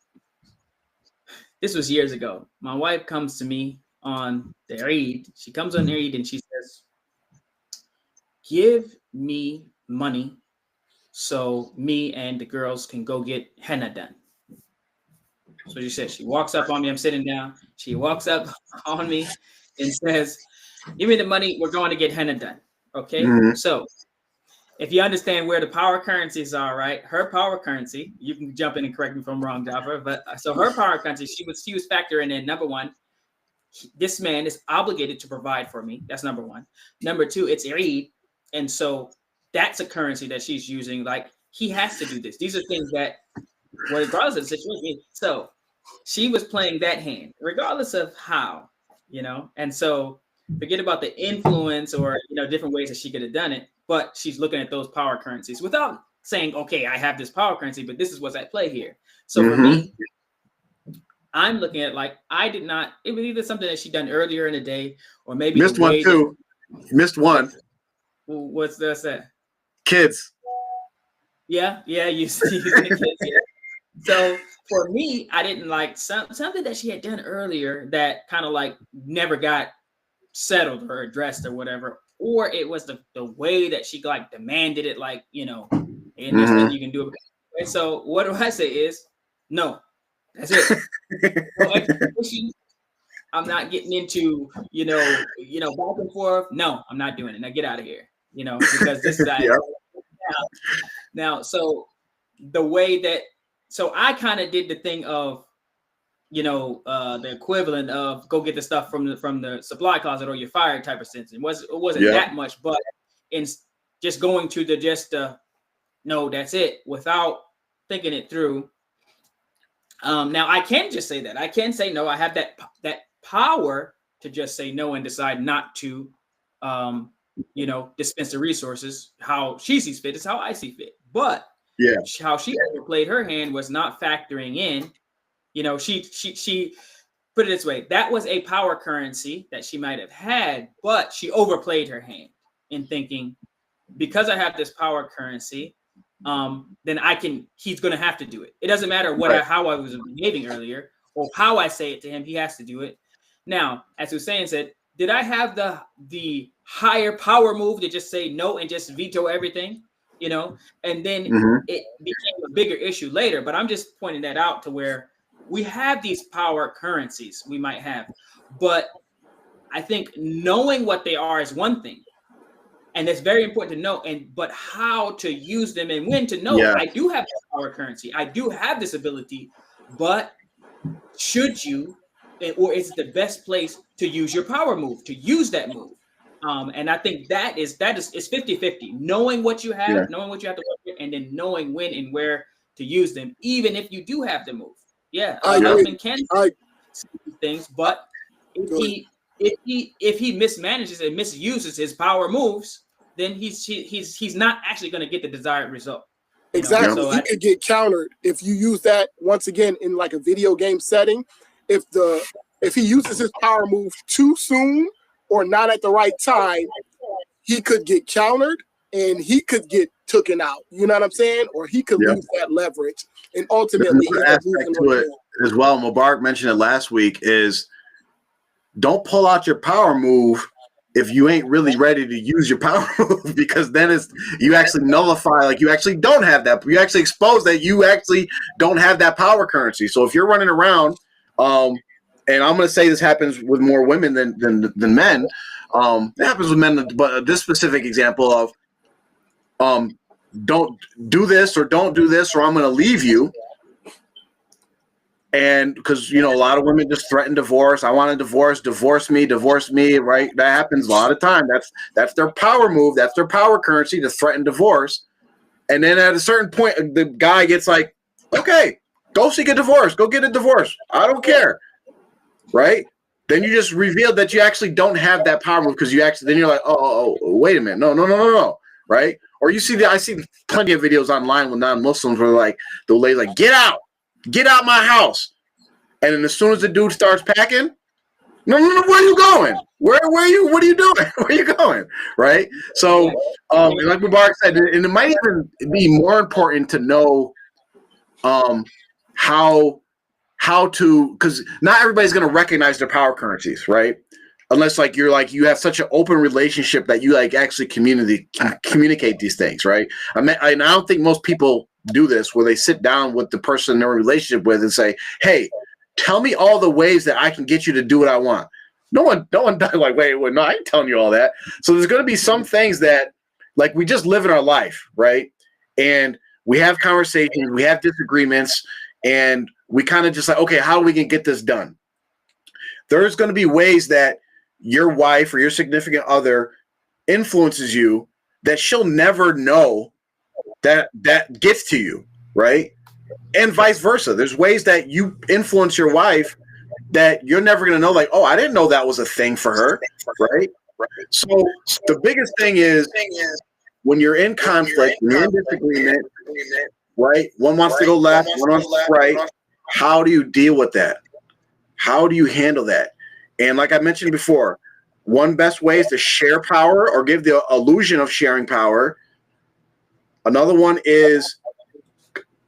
this was years ago. My wife comes to me on the Eid. She comes on Eid and she says, "Give me money so me and the girls can go get henna done." So she says, she walks up on me. I'm sitting down. She walks up on me and says, "Give me the money. We're going to get henna done." Okay. Mm-hmm. So if you understand where the power currencies are, right? Her power currency, you can jump in and correct me if I'm wrong, Jaffa, but so her power currency, she was factoring in, number one, this man is obligated to provide for me. That's number one. Number two, it's Eid. And so that's a currency that she's using. Like, he has to do this. These are things that, well, regardless of the situation. So she was playing that hand, regardless of how, and so forget about the influence or, different ways that she could have done it. But she's looking at those power currencies without saying, okay, I have this power currency, but this is what's at play here. So for me, I'm looking at like I did not. It was either something that she done earlier in the day, or maybe Missed one too. Missed one. What's that? Kids. Yeah, you see the kids. Yeah. So for me, I didn't like something that she had done earlier that kind of like never got settled or addressed or whatever, or it was the way that she like demanded it, like, and there's nothing you can do. And so what do I say is no, that's it. No explanation. I'm not getting into back and forth. No, I'm not doing it. Now get out of here. Because this is now. So the way that I kind of did the thing of the equivalent of go get the stuff from the supply closet or you're fired type of sense. It wasn't that much, but in just going to no, that's it, without thinking it through. Now I can just say that. I can say no. I have that power to just say no and decide not to dispense the resources how she sees fit is how I see fit. But how she overplayed her hand was not factoring in. She put it this way, that was a power currency that she might have had, but she overplayed her hand in thinking, because I have this power currency, then he's going to have to do it. It doesn't matter how I was behaving earlier or how I say it to him, he has to do it. Now, as Hussein said, did I have the higher power move to just say no and just veto everything? And then it became a bigger issue later, but I'm just pointing that out to where we have these power currencies we might have, but I think knowing what they are is one thing. And it's very important to know, but how to use them and when to know. I do have this power currency. I do have this ability, but should you, or is it the best place to use your power move, to use that move? And I think it's 50-50, knowing what you have, knowing what you have to work with, and then knowing when and where to use them, even if you do have the move. A husband can do things, but if he mismanages and misuses his power moves, then he's not actually going to get the desired result. Exactly. So he could get countered if you use that once again in like a video game setting. If he uses his power move too soon or not at the right time, he could get countered and he could get taken out. You know what I'm saying? Or he could lose that leverage. And ultimately, aspect to it as well, Mubarak mentioned it last week, is don't pull out your power move if you ain't really ready to use your power move, because then you actually nullify, like you actually don't have that. You actually expose that you actually don't have that power currency. So if you're running around, and I'm going to say this happens with more women than men. It happens with men, but this specific example of don't do this or don't do this or I'm going to leave you. And because, a lot of women just threaten divorce. I want a divorce, divorce me, right? That happens a lot of time. That's their power move. That's their power currency, to threaten divorce. And then at a certain point, the guy gets like, okay, go seek a divorce. Go get a divorce. I don't care. Right? Then you just revealed that you actually don't have that power move, because then you're like, oh, wait a minute. No. Right? Or I see plenty of videos online with non-Muslims where like the lady's like, get out my house. And then as soon as the dude starts packing, no, where are you going? What are you doing? Where are you going? Right? So, like Mubarak said, and it might even be more important to know how to, because not everybody's going to recognize their power currencies, right? Unless you have such an open relationship that you actually communicate these things, right? I don't think most people do this, where they sit down with the person they're in a relationship with and say, hey, tell me all the ways that I can get you to do what I want. No one like, wait, no, I ain't telling you all that. So there's going to be some things that we just live in our life, right? And we have conversations, we have disagreements, and we kind of just like, okay, how are we going to get this done? There's going to be ways that your wife or your significant other influences you that she'll never know that gets to you, right? And vice versa. There's ways that you influence your wife that you're never going to know, like, oh, I didn't know that was a thing for her, right? So the biggest thing is when you're in conflict, when you're in disagreement, right? One wants to go left, one wants to go right. How do you deal with that? How do you handle that? And like I mentioned before, one best way is to share power or give the illusion of sharing power. Another one is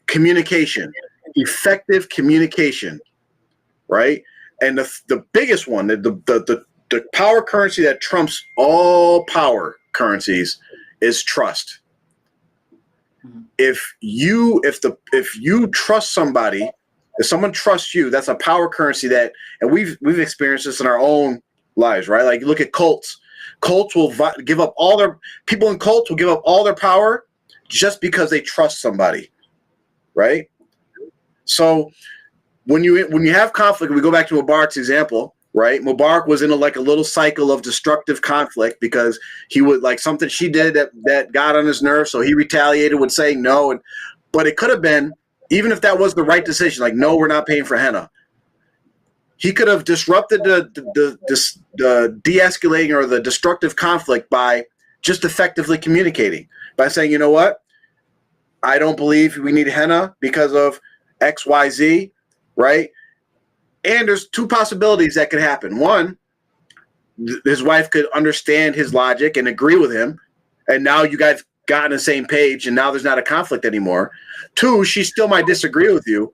communication, effective communication, right? And the biggest one, the power currency that trumps all power currencies is trust. If you trust somebody, if someone trusts you, that's a power currency that, and we've experienced this in our own lives, right? Like look at cults. Cults will give up all their people in cults will give up all their power just because they trust somebody, right? So when you have conflict, we go back to Mubarak's example, right? Mubarak was in a little cycle of destructive conflict because he would like something she did that got on his nerves, so he retaliated with saying no, but it could have been, even if that was the right decision, like no, we're not paying for henna. He could have disrupted the de-escalating or the destructive conflict by just effectively communicating, by saying, you know what, I don't believe we need henna because of X, Y, Z, right? And there's two possibilities that could happen. One, his wife could understand his logic and agree with him, and now you guys got on the same page, and now there's not a conflict anymore. Two, she still might disagree with you,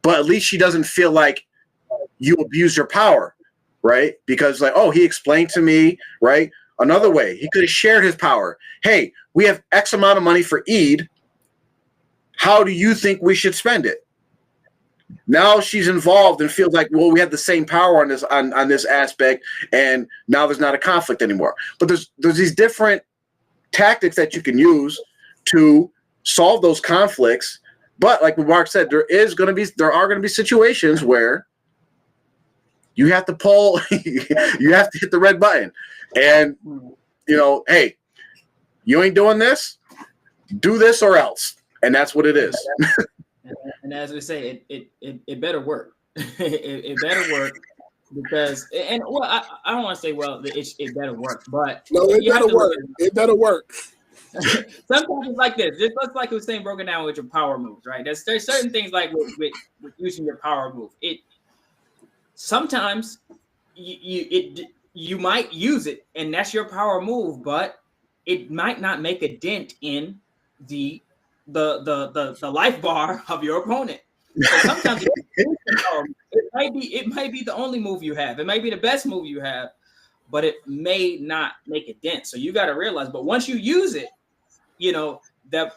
but at least she doesn't feel like you abuse your power, right? Because like, oh, he explained to me, right? Another way, he could have shared his power. Hey, we have X amount of money for Eid. How do you think we should spend it? Now she's involved and feels like, well, we have the same power on this aspect, and now there's not a conflict anymore. But there's these different tactics that you can use to solve those conflicts. But like Mark said, there are going to be situations where you have to pull, you have to hit the red button, and hey, you ain't doing this, do this or else, and that's what it is. And as we say, it better work. it better work because, and well, I don't want to say, well, it better work, but no, it better work. It better work. Sometimes it's like this. Just like we were saying, broken down with your power moves, right? There's certain things like with using your power move. Sometimes you might use it, and that's your power move, but it might not make a dent in the life bar of your opponent. So sometimes it might be the only move you have. It might be the best move you have, but it may not make a dent. So you got to realize. But once you use it, they're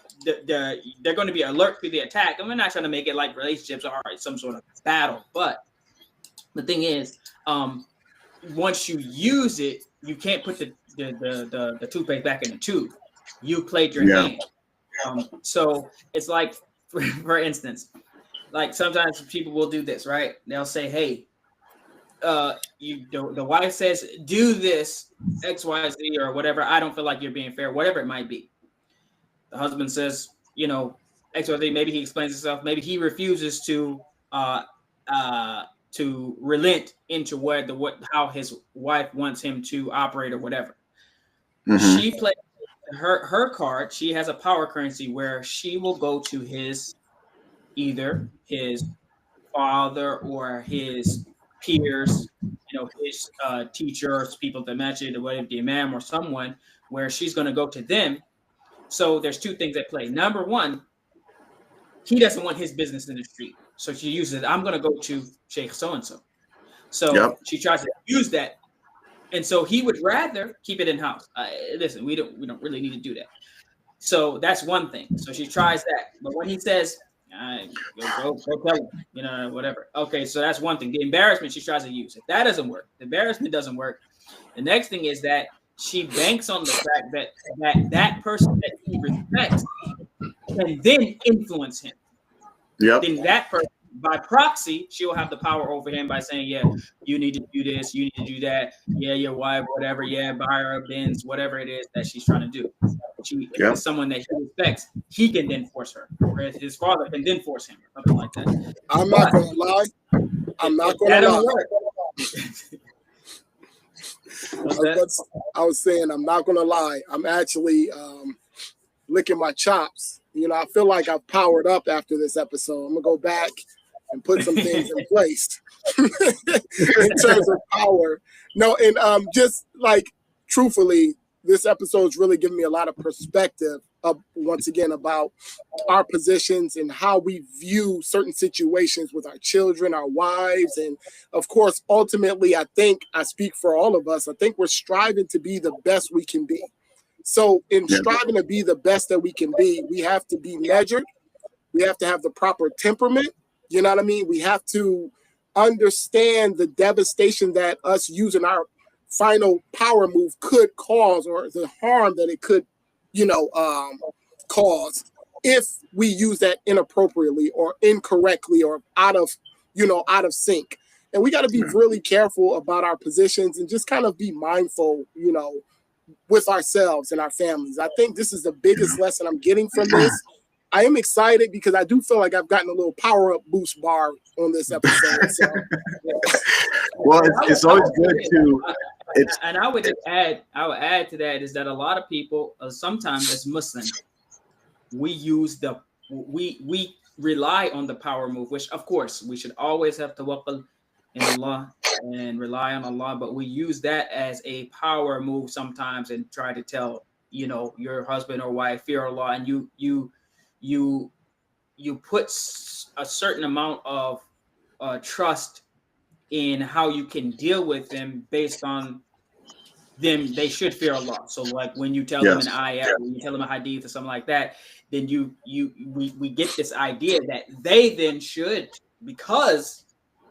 going to be alert to the attack. And we're not trying to make it like relationships are some sort of battle. But the thing is, once you use it, you can't put the toothpaste back in the tube. You played your game. So it's like, for instance, like sometimes people will do this, right? They'll say, hey, the wife says, do this X, Y, Z, or whatever. I don't feel like you're being fair, whatever it might be. The husband says, X, Y, Z. Maybe he explains himself. Maybe he refuses to relent into how his wife wants him to operate or whatever. Mm-hmm. She plays her card. She has a power currency where she will go to either his father or his peers, his teachers, people that match it, whatever, the imam or someone, where she's going to go to them. So there's two things at play. Number one, he doesn't want his business in the street. So she uses, I'm going to go to Sheikh so-and-so. So She tries to use that. And so he would rather keep it in-house. Listen, we don't really need to do that. So that's one thing. So she tries that. But when he says, go tell him, whatever. Okay, so that's one thing. The embarrassment she tries to use. If that doesn't work, the embarrassment doesn't work. The next thing is that she banks on the fact that person that he respects can then influence him. Yep. Then that person, by proxy, she will have the power over him by saying, yeah, you need to do this, you need to do that. Yeah, your wife, whatever. Yeah, buy her a Benz, whatever it is that she's trying to do. If it's someone that he respects, he can then force her, or his father can then force him, or something like that. I'm not going to lie. I'm not going to lie. I was saying, I'm not going to lie. I'm actually licking my chops. I feel like I've powered up after this episode. I'm going to go back and put some things in place in terms of power. No, and just like truthfully, this episode's really given me a lot of perspective once again about our positions and how we view certain situations with our children, our wives, and of course, ultimately, I think I speak for all of us. I think we're striving to be the best we can be. So in striving to be the best that we can be, we have to be measured. We have to have the proper temperament. You know what I mean? We have to understand the devastation that us using our final power move could cause, or the harm that it could, cause if we use that inappropriately or incorrectly or out of sync. And we got to be really careful about our positions and just kind of be mindful, with ourselves and our families. I think this is the biggest lesson I'm getting from this. I am excited because I do feel like I've gotten a little power up boost bar on this episode. So, well, it's always good to. And I would add to that is that a lot of people, sometimes as Muslims, we rely on the power move, which of course we should always have tawakkul in Allah and rely on Allah, but we use that as a power move sometimes and try to tell your husband or wife fear Allah, and you put a certain amount of trust in how you can deal with them based on them. They should fear Allah. So like when you tell them an ayah, when you tell them a hadith or something like that, then we get this idea that they then should, because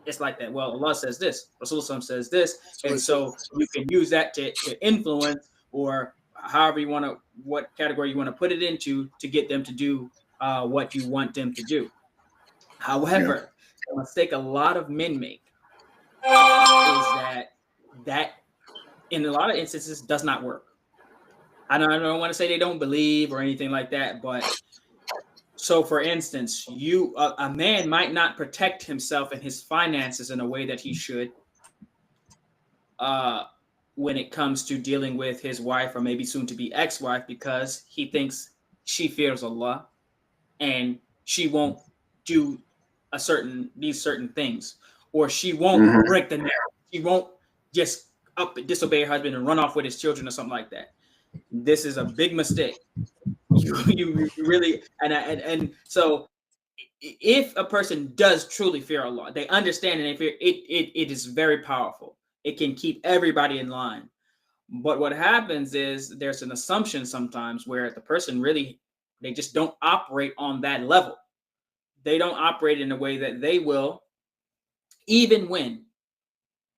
it's like that. Well, Allah says this, Rasulullah says this, and so you can use that to influence, or however you want to, what category you want to put it into, to get them to do what you want them to do. However, the mistake a lot of men make is that in a lot of instances does not work. I don't want to say they don't believe or anything like that, but so for instance, a man might not protect himself and his finances in a way that he should when it comes to dealing with his wife or maybe soon to be ex-wife, because he thinks she fears Allah and she won't do these certain things, or she won't break the narrative. She won't just disobey her husband and run off with his children or something like that. This is a big mistake. You really, and so if a person does truly fear Allah, they understand and they fear it is very powerful. It can keep everybody in line. But what happens is there's an assumption sometimes where the person really, they just don't operate on that level. They don't operate in a way that they will, even when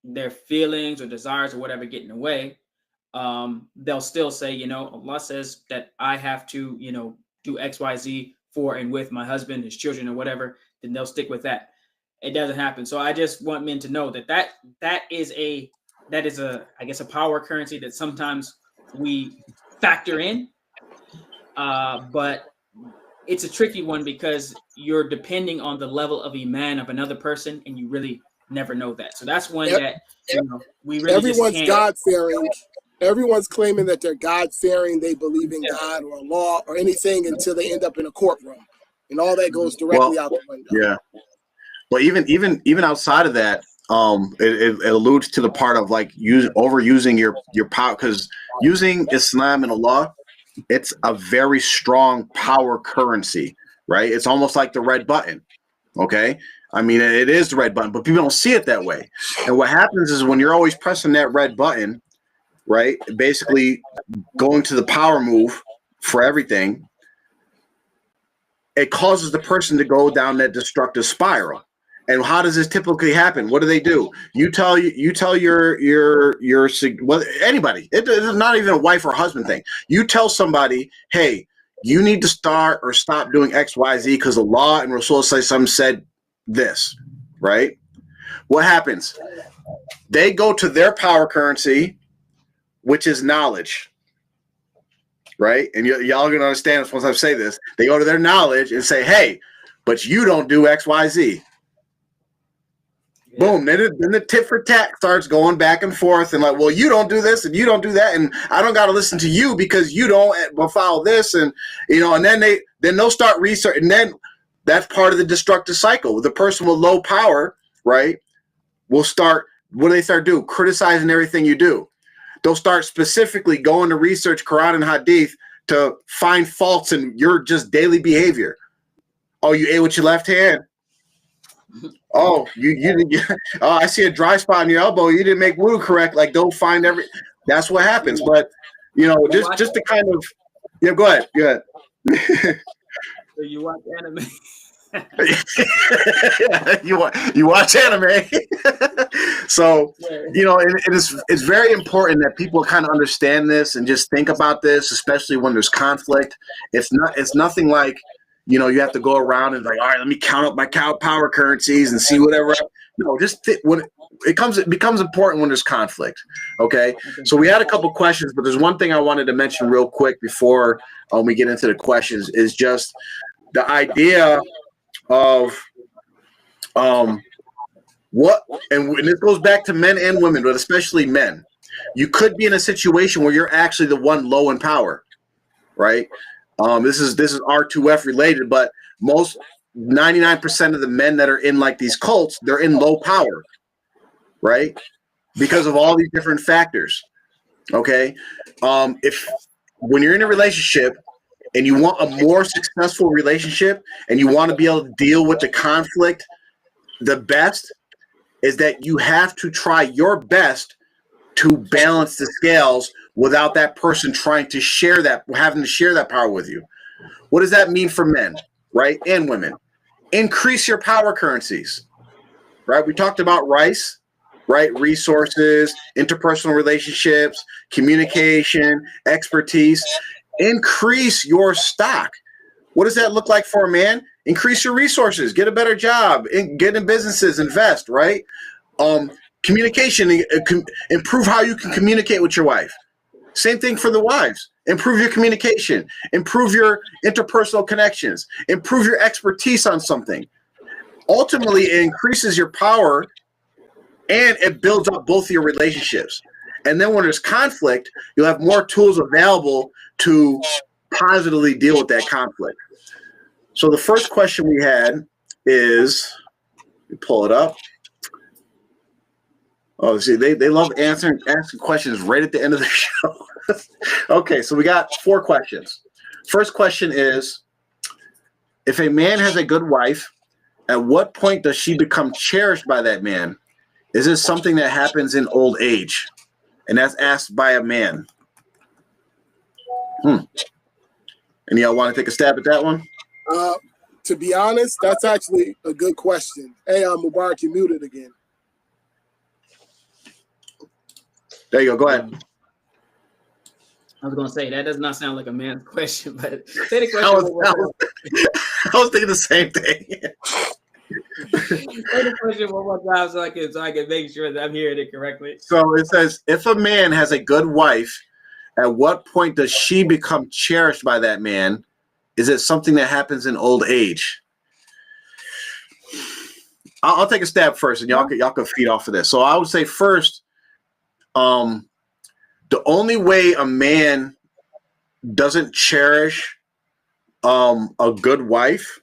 their feelings or desires or whatever get in the way, they'll still say, Allah says that I have to, do X, Y, Z for and with my husband, his children, or whatever. Then they'll stick with that. It doesn't happen. So I just want men to know that is a power currency that sometimes we factor in, but it's a tricky one because you're depending on the level of iman of another person, and you really never know that. So that's one that we really everyone's God-fearing. Everyone's claiming that they're God-fearing, they believe in God or law or anything until they end up in a courtroom, and all that goes directly out the window. Yeah. Well, even outside of that, it alludes to the part of like overusing your power, because using Islam and Allah, it's a very strong power currency, right? It's almost like the red button. Okay. I mean, it is the red button, but people don't see it that way. And what happens is when you're always pressing that red button, right, basically going to the power move for everything, it causes the person to go down that destructive spiral. And how does this typically happen? What do? You tell your well, anybody. It's not even a wife or husband thing. You tell somebody, hey, you need to start or stop doing X, Y, Z because Allah and Rasulullah said this, right? What happens? They go to their power currency, which is knowledge, right? And y'all are gonna understand this once I say this. They go to their knowledge and say, hey, but you don't do X, Y, Z. Boom. Then the tit for tat starts going back and forth, and like, well, you don't do this and you don't do that, and I don't got to listen to you because you don't follow this, and and then they'll start research, and then that's part of the destructive cycle. The person with low power, right, will start, what do they start doing? Criticizing everything you do. They'll start specifically going to research Quran and Hadith to find faults in your just daily behavior. Oh, you ate with your left hand. Oh, you oh, I see a dry spot on your elbow. You didn't make wudu correct. Like, they'll find every. That's what happens. But just to kind of, go ahead. Go ahead. So you watch anime. you watch anime. So it's very important that people kind of understand this and just think about this, especially when there's conflict. It's nothing like you have to go around and like, all right, let me count up my power currencies and see whatever. When it becomes important when there's conflict. Okay, so we had a couple questions, but there's one thing I wanted to mention real quick before we get into the questions, is just the idea of what, and this goes back to men and women, but especially men. You could be in a situation where you're actually the one low in power, right? This is R2F related, but most 99% of the men that are in like these cults, they're in low power, right? Because of all these different factors. Okay, if when you're in a relationship and you want a more successful relationship and you want to be able to deal with the conflict, the best is that you have to try your best to balance the scales without that person having to share that power with you. What does that mean for men, right? And women? Increase your power currencies, right? We talked about rice, right? Resources, interpersonal relationships, communication, expertise. Increase your stock. What does that look like for a man? Increase your resources, get a better job, get in businesses, invest, right? Communication, improve how you can communicate with your wife. Same thing for the wives. Improve your communication, improve your interpersonal connections, improve your expertise on something. Ultimately, it increases your power and it builds up both of your relationships. And then when there's conflict, you'll have more tools available to positively deal with that conflict. So the first question we had is, let me pull it up. Oh, see, they love asking questions right at the end of the show. Okay, so we got 4 questions. First question is, if a man has a good wife, at what point does she become cherished by that man? Is this something that happens in old age? And that's asked by a man. And y'all want to take a stab at that one? To be honest, that's actually a good question. Hey, Mubarak, you muted again. There you go. Go ahead. I was going to say, that does not sound like a man's question, but say the question. I was thinking the same thing. Say the question one more time so I can make sure that I'm hearing it correctly. So it says, if a man has a good wife, at what point does she become cherished by that man? Is it something that happens in old age? I'll take a stab first, and y'all can feed off of this. So I would say first, the only way a man doesn't cherish a good wife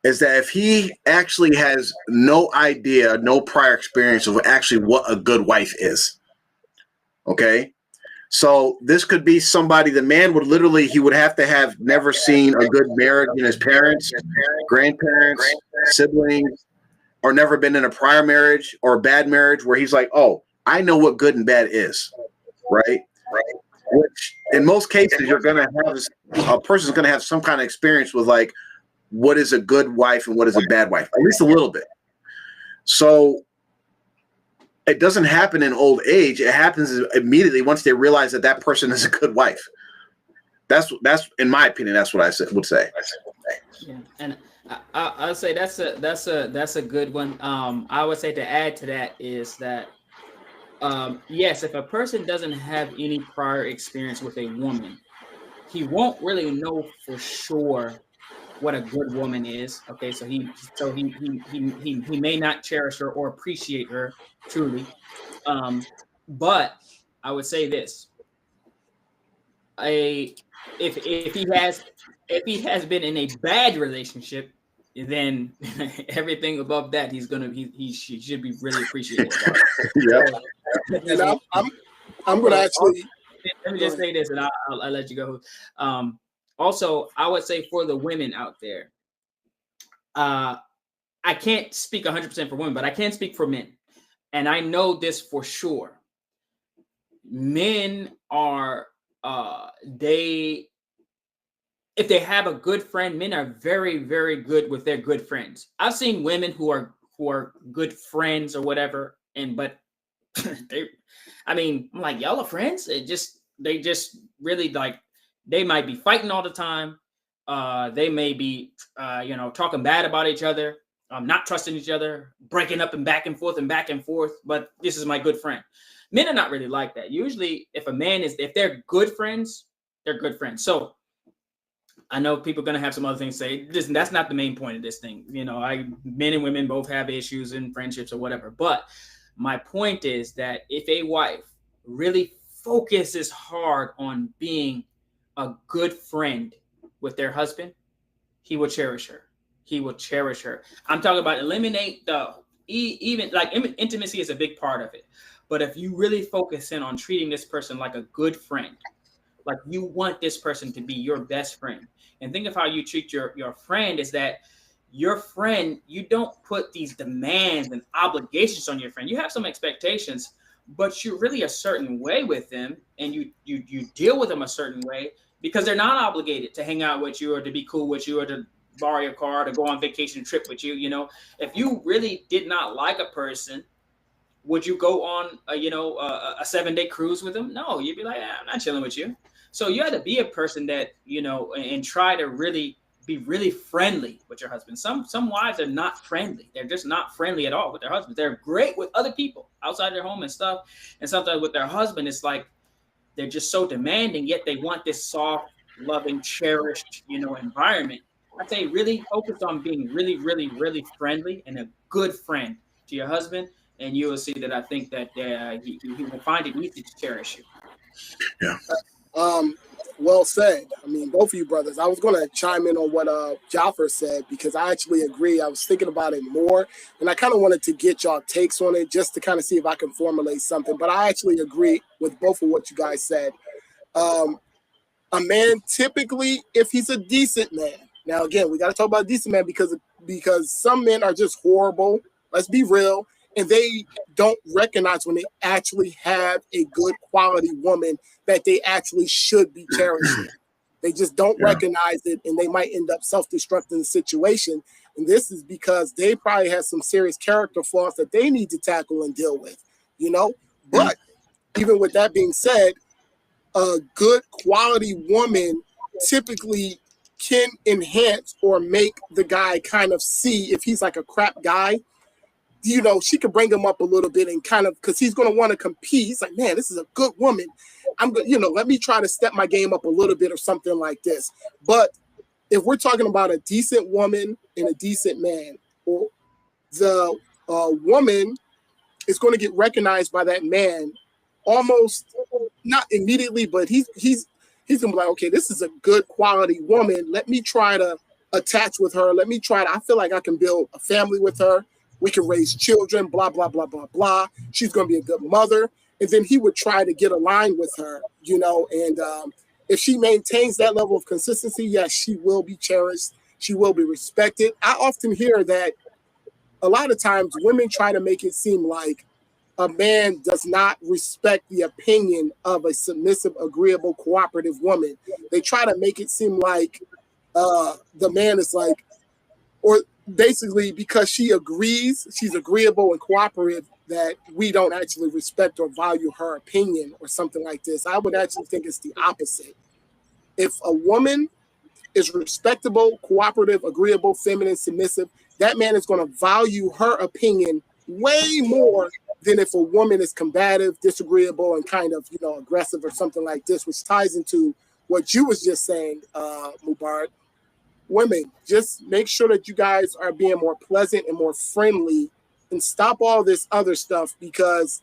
is that if he actually has no idea, no prior experience of actually what a good wife is. Okay? So this could be somebody, the man would literally, he would have to have never seen a good marriage in his parents, grandparents, siblings, or never been in a prior marriage or a bad marriage where he's like, oh, I know what good and bad is, right? Which in most cases, you're going to have, a person's going to have some kind of experience with like, what is a good wife and what is a bad wife, at least a little bit. So it doesn't happen in old age. It happens immediately once they realize that that person is a good wife. That's in my opinion, that's what I would say. Yeah, and I'll say that's a good one. I would say to add to that is that yes, if a person doesn't have any prior experience with a woman, he won't really know for sure what a good woman is. Okay, so he may not cherish her or appreciate her truly. But I would say this: if he has been in a bad relationship, then everything above that, he should be really appreciative. Yeah. And I'm gonna actually let me just say this, and I'll let you go. Also, I would say for the women out there, I can't speak 100% for women, but I can speak for men, and I know this for sure. Men are if they have a good friend, men are very, very good with their good friends. I've seen women who are good friends or whatever, but I'm like, y'all are friends. They just really like, they might be fighting all the time. They may be, talking bad about each other, not trusting each other, breaking up and back and forth. But this is my good friend. Men are not really like that. Usually, if they're good friends, they're good friends. So I know people are going to have some other things to say. Listen, that's not the main point of this thing. Men and women both have issues in friendships or whatever. But my point is that if a wife really focuses hard on being a good friend with their husband, he will cherish her. He will cherish her. I'm talking about eliminate even like intimacy is a big part of it. But if you really focus in on treating this person like a good friend, like you want this person to be your best friend, and think of how you treat your friend, is that your friend, you don't put these demands and obligations on your friend. You have some expectations, but you're really a certain way with them, and you deal with them a certain way because they're not obligated to hang out with you or to be cool with you or to borrow your car, to go on vacation trip with you. If you really did not like a person, would you go on a 7-day cruise with them? No, you'd be like, I'm not chilling with you. So you had to be a person that, and try to really be really friendly with your husband. Some wives are not friendly. They're just not friendly at all with their husbands. They're great with other people outside their home and stuff. And sometimes with their husband, it's like they're just so demanding, yet they want this soft, loving, cherished, environment. I'd say really focus on being really, really, really friendly and a good friend to your husband, and you will see that I think that he will find it easy to cherish you. Yeah. Well said. I mean, both of you brothers. I was going to chime in on what Jaffer said, because I actually agree. I was thinking about it more, and I kind of wanted to get y'all takes on it just to kind of see if I can formulate something. But I actually agree with both of what you guys said. A man typically, if he's a decent man. Now, again, we got to talk about decent man because some men are just horrible. Let's be real. And they don't recognize when they actually have a good quality woman that they actually should be cherishing. They just don't recognize it, and they might end up self-destructing the situation. And this is because they probably have some serious character flaws that they need to tackle and deal with, But even with that being said, a good quality woman typically can enhance or make the guy kind of see if he's like a crap guy. She could bring him up a little bit and kind of, because he's going to want to compete. He's like, man, this is a good woman. I'm good. Let me try to step my game up a little bit or something like this. But if we're talking about a decent woman and a decent man, or the woman is going to get recognized by that man almost not immediately, but he's going to be like, okay, this is a good quality woman. Let me try to attach with her. I feel like I can build a family with her. We can raise children, blah, blah, blah, blah, blah. She's going to be a good mother. And then he would try to get aligned with her, and if she maintains that level of consistency, yes, she will be cherished. She will be respected. I often hear that a lot of times women try to make it seem like a man does not respect the opinion of a submissive, agreeable, cooperative woman. They try to make it seem like the man is like, or basically because she agrees, she's agreeable and cooperative, that we don't actually respect or value her opinion or something like this. I would actually think it's the opposite. If a woman is respectable, cooperative, agreeable, feminine, submissive, that man is going to value her opinion way more than if a woman is combative, disagreeable, and kind of, aggressive or something like this, which ties into what you was just saying, Mubarak. Women, just make sure that you guys are being more pleasant and more friendly, and stop all this other stuff, because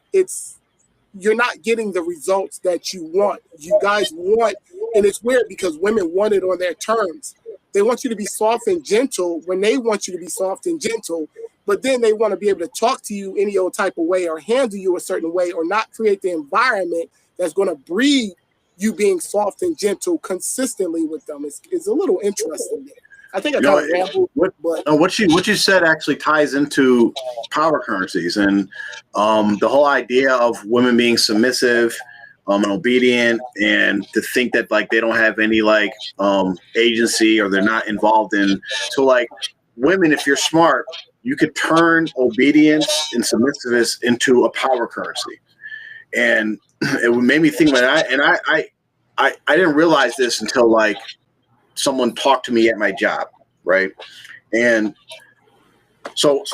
you're not getting the results that you want. You guys want, and it's weird because women want it on their terms. They want you to be soft and gentle when they want you to be soft and gentle, but then they want to be able to talk to you any old type of way or handle you a certain way or not create the environment that's going to breed you being soft and gentle consistently with them. It's a little interesting there. I think I kind of rambled, but what you said actually ties into power currencies and the whole idea of women being submissive and obedient, and to think that like they don't have any like agency or they're not involved in. So like women, if you're smart, you could turn obedience and submissiveness into a power currency. And it made me think about it. I didn't realize this until like someone talked to me at my job, right? And so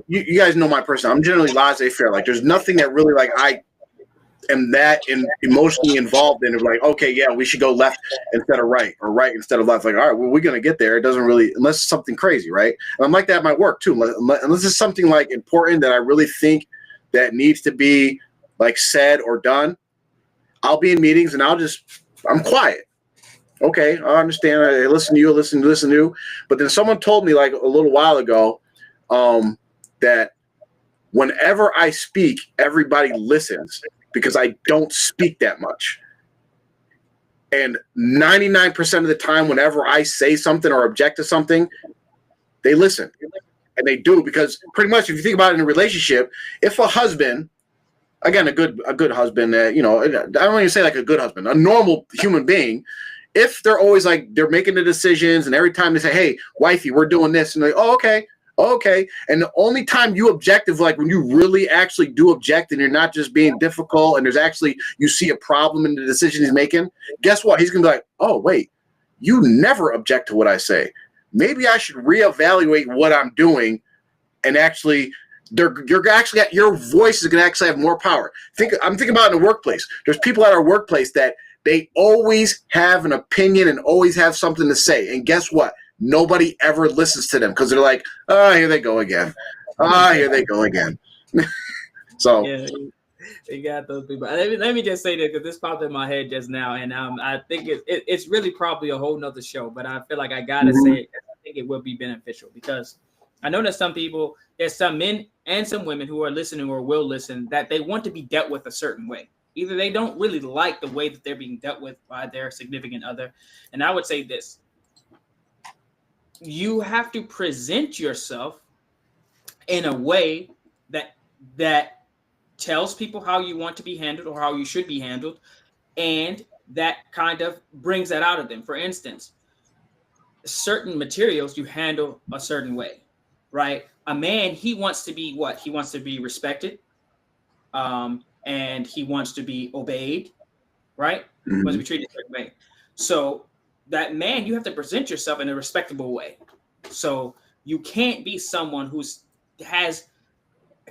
you guys know my person. I'm generally laissez-faire. Like there's nothing that really like I am that emotionally involved in. It like, okay, yeah, we should go left instead of right or right instead of left. Like, all right, well, we're gonna get there. It doesn't really, unless it's something crazy, right? And I'm like that at my work too. Unless it's something like important that I really think that needs to be like said or done, I'll be in meetings and I'm quiet. Okay, I understand. I listen to you. But then someone told me like a little while ago that whenever I speak, everybody listens because I don't speak that much. And 99% of the time, whenever I say something or object to something, they listen. And they do, because pretty much if you think about it in a relationship, if a husband, again, a good husband, I don't even say like a good husband, a normal human being, if they're always like, they're making the decisions and every time they say, hey, wifey, we're doing this. And they're like, oh, okay. And the only time you object is like when you really actually do object and you're not just being difficult and there's actually, you see a problem in the decision he's making, guess what? He's going to be like, oh, wait, you never object to what I say. Maybe I should reevaluate what I'm doing and actually your voice is going to actually have more power. I'm thinking about in the workplace. There's people at our workplace that they always have an opinion and always have something to say. And guess what? Nobody ever listens to them because they're like, oh, here they go again. So yeah, you got those people. Let me just say that because this popped in my head just now, and I think it's really probably a whole nother show, but I feel like I gotta say it. I think it will be beneficial because I know that there's some men and some women who are listening or will listen that they want to be dealt with a certain way. Either they don't really like the way that they're being dealt with by their significant other. And I would say this. You have to present yourself in a way that tells people how you want to be handled or how you should be handled. And that kind of brings that out of them. For instance, certain materials you handle a certain way, right? A man, he wants to be what? He wants to be respected. And he wants to be obeyed, right? He wants to be treated a certain way. So that man, you have to present yourself in a respectable way. So you can't be someone who has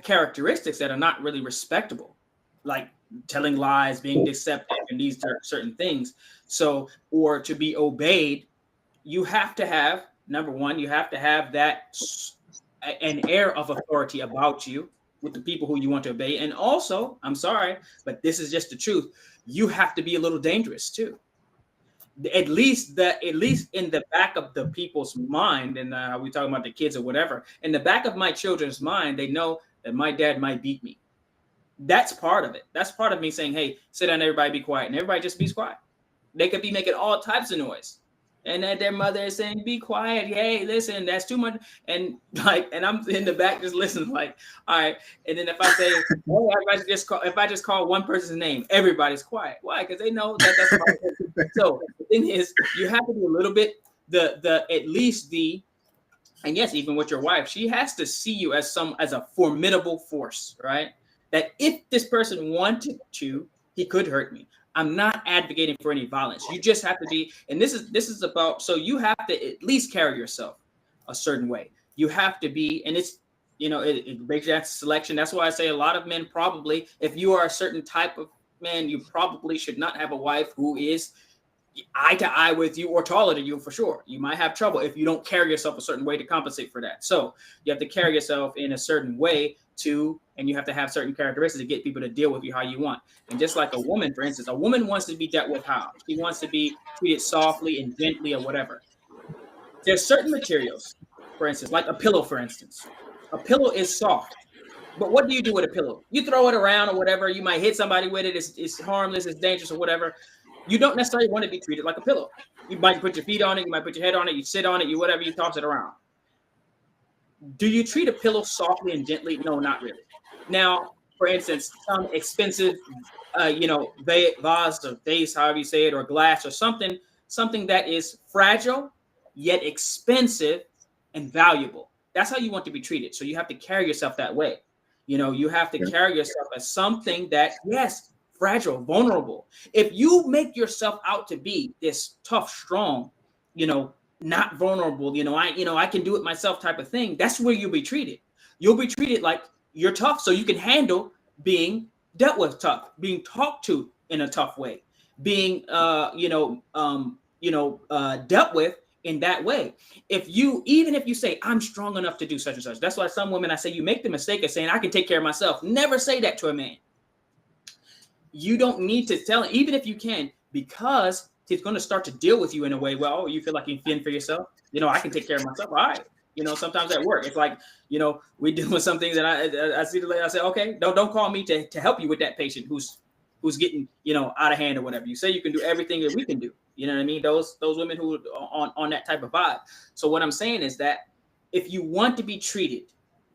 characteristics that are not really respectable, like telling lies, being deceptive, and these certain things. So, or to be obeyed, you have to have, number one, you have to have that an air of authority about you with the people who you want to obey. And also, I'm sorry, but this is just the truth. You have to be a little dangerous too. At least in the back of the people's mind, and we talking about the kids or whatever, in the back of my children's mind, they know that my dad might beat me. That's part of it. That's part of me saying, hey, sit down, everybody be quiet. And everybody just be quiet. They could be making all types of noise. And then their mother is saying, be quiet. Hey, listen, that's too much. And I'm in the back just listening, like, all right. And then if I say, oh, if I just call one person's name, everybody's quiet. Why? Because they know that that's my So the thing is, you have to do a little bit, and yes, even with your wife, she has to see you as a formidable force, right? That if this person wanted to, he could hurt me. I'm not advocating for any violence. You just have to be, and this is about, so you have to at least carry yourself a certain way. You have to be, and it's, it breaks down to selection. That's why I say a lot of men probably, if you are a certain type of man, you probably should not have a wife who is eye to eye with you or taller than you for sure. You might have trouble if you don't carry yourself a certain way to compensate for that. So you have to carry yourself in a certain way and you have to have certain characteristics to get people to deal with you how you want. And just like a woman, for instance, a woman wants to be dealt with how? She wants to be treated softly and gently or whatever. There's certain materials, for instance, like a pillow, for instance. A pillow is soft. But what do you do with a pillow? You throw it around or whatever. You might hit somebody with it. It's harmless, it's dangerous or whatever. You don't necessarily want to be treated like a pillow. You might put your feet on it. You might put your head on it. You sit on it. You whatever. You toss it around. Do you treat a pillow softly and gently? No, not really. Now, for instance, some expensive, vase or vase, however you say it, or glass or something that is fragile yet expensive and valuable. That's how you want to be treated. So you have to carry yourself that way. You have to carry yourself as something that, yes, fragile, vulnerable. If you make yourself out to be this tough, strong, not vulnerable, I can do it myself type of thing, that's where you'll be treated. You'll be treated like you're tough, so you can handle being dealt with tough, being talked to in a tough way, being dealt with in that way. Even if you say, I'm strong enough to do such and such, that's why some women, I say, you make the mistake of saying, I can take care of myself. Never say that to a man. You don't need to tell him, even if you can, because he's going to start to deal with you in a way. Well, you feel like you can fend for yourself. I can take care of myself. All right. Sometimes at work, it's like, we deal with some things that I see the lady, I say, okay, don't call me to help you with that patient who's getting, out of hand or whatever. You say you can do everything that we can do. You know what I mean? Those women who are on that type of vibe. So what I'm saying is that if you want to be treated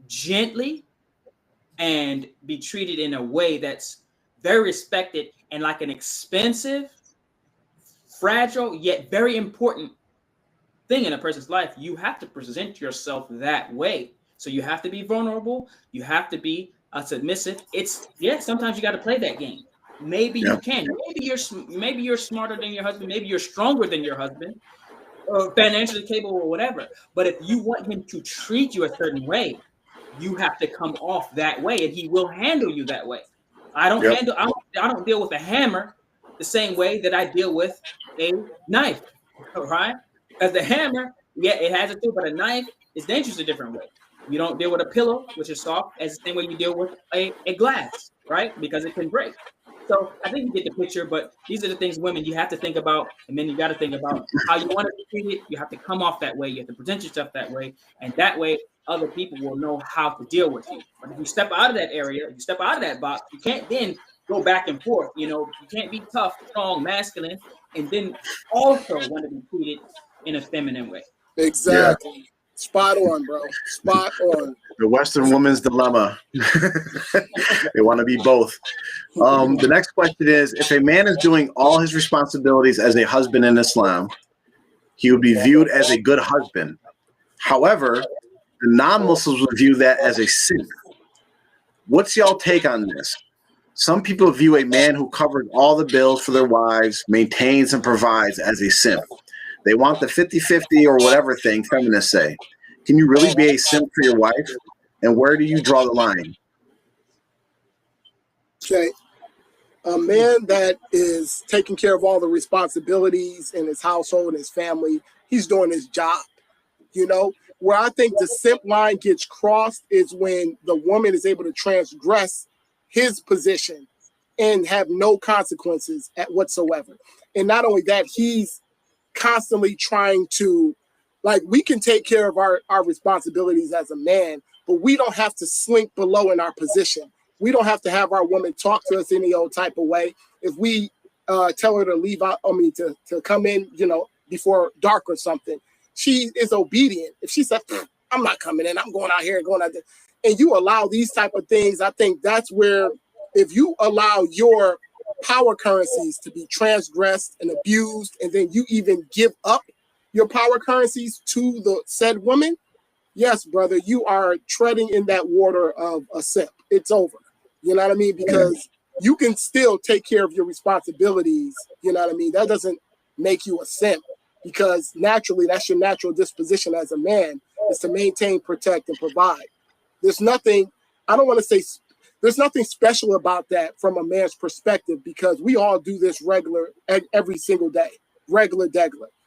gently and be treated in a way that's very respected and like an expensive, fragile, yet very important thing in a person's life, you have to present yourself that way. So you have to be vulnerable. You have to be submissive. Sometimes you got to play that game. Maybe you can. Maybe you're smarter than your husband. Maybe you're stronger than your husband, or financially capable, or whatever. But if you want him to treat you a certain way, you have to come off that way, and he will handle you that way. I don't deal with a hammer the same way that I deal with a knife, right? Because the hammer, it has a tool, but a knife is dangerous a different way. You don't deal with a pillow, which is soft, as the same way you deal with a glass, right? Because it can break. So I think you get the picture, but these are the things, women, you have to think about, and then you got to think about how you want to be treated. You have to come off that way. You have to present yourself that way, and that way other people will know how to deal with you. But if you step out of that area, you step out of that box, you can't then go back and forth. You can't be tough, strong, masculine, and then also want to be treated in a feminine way. Exactly. Yeah. Spot on, bro. Spot on. The Western woman's dilemma. They want to be both. The next question is, if a man is doing all his responsibilities as a husband in Islam, he would be viewed as a good husband. However, the non-Muslims would view that as a sin. What's y'all take on this? Some people view a man who covers all the bills for their wives, maintains and provides as a simp. They want the 50-50 or whatever thing feminists say. Can you really be a simp for your wife? And where do you draw the line? Okay. A man that is taking care of all the responsibilities in his household and his family, he's doing his job. Where I think the simp line gets crossed is when the woman is able to transgress his position and have no consequences whatsoever. And not only that, he's constantly trying to, we can take care of our responsibilities as a man, but we don't have to slink below in our position. We don't have to have our woman talk to us any old type of way. If we tell her to leave out, to come in, before dark or something, she is obedient. If she says, I'm not coming in, I'm going out here and going out there, and you allow these type of things, I think that's where, if you allow your power currencies to be transgressed and abused, and then you even give up your power currencies to the said woman, yes, brother, you are treading in that water of a simp. It's over. You know what I mean? Because you can still take care of your responsibilities. You know what I mean? That doesn't make you a simp, because naturally that's your natural disposition as a man, is to maintain, protect, and provide. There's nothing, I don't want to say, there's nothing special about that from a man's perspective, because we all do this every single day, regular.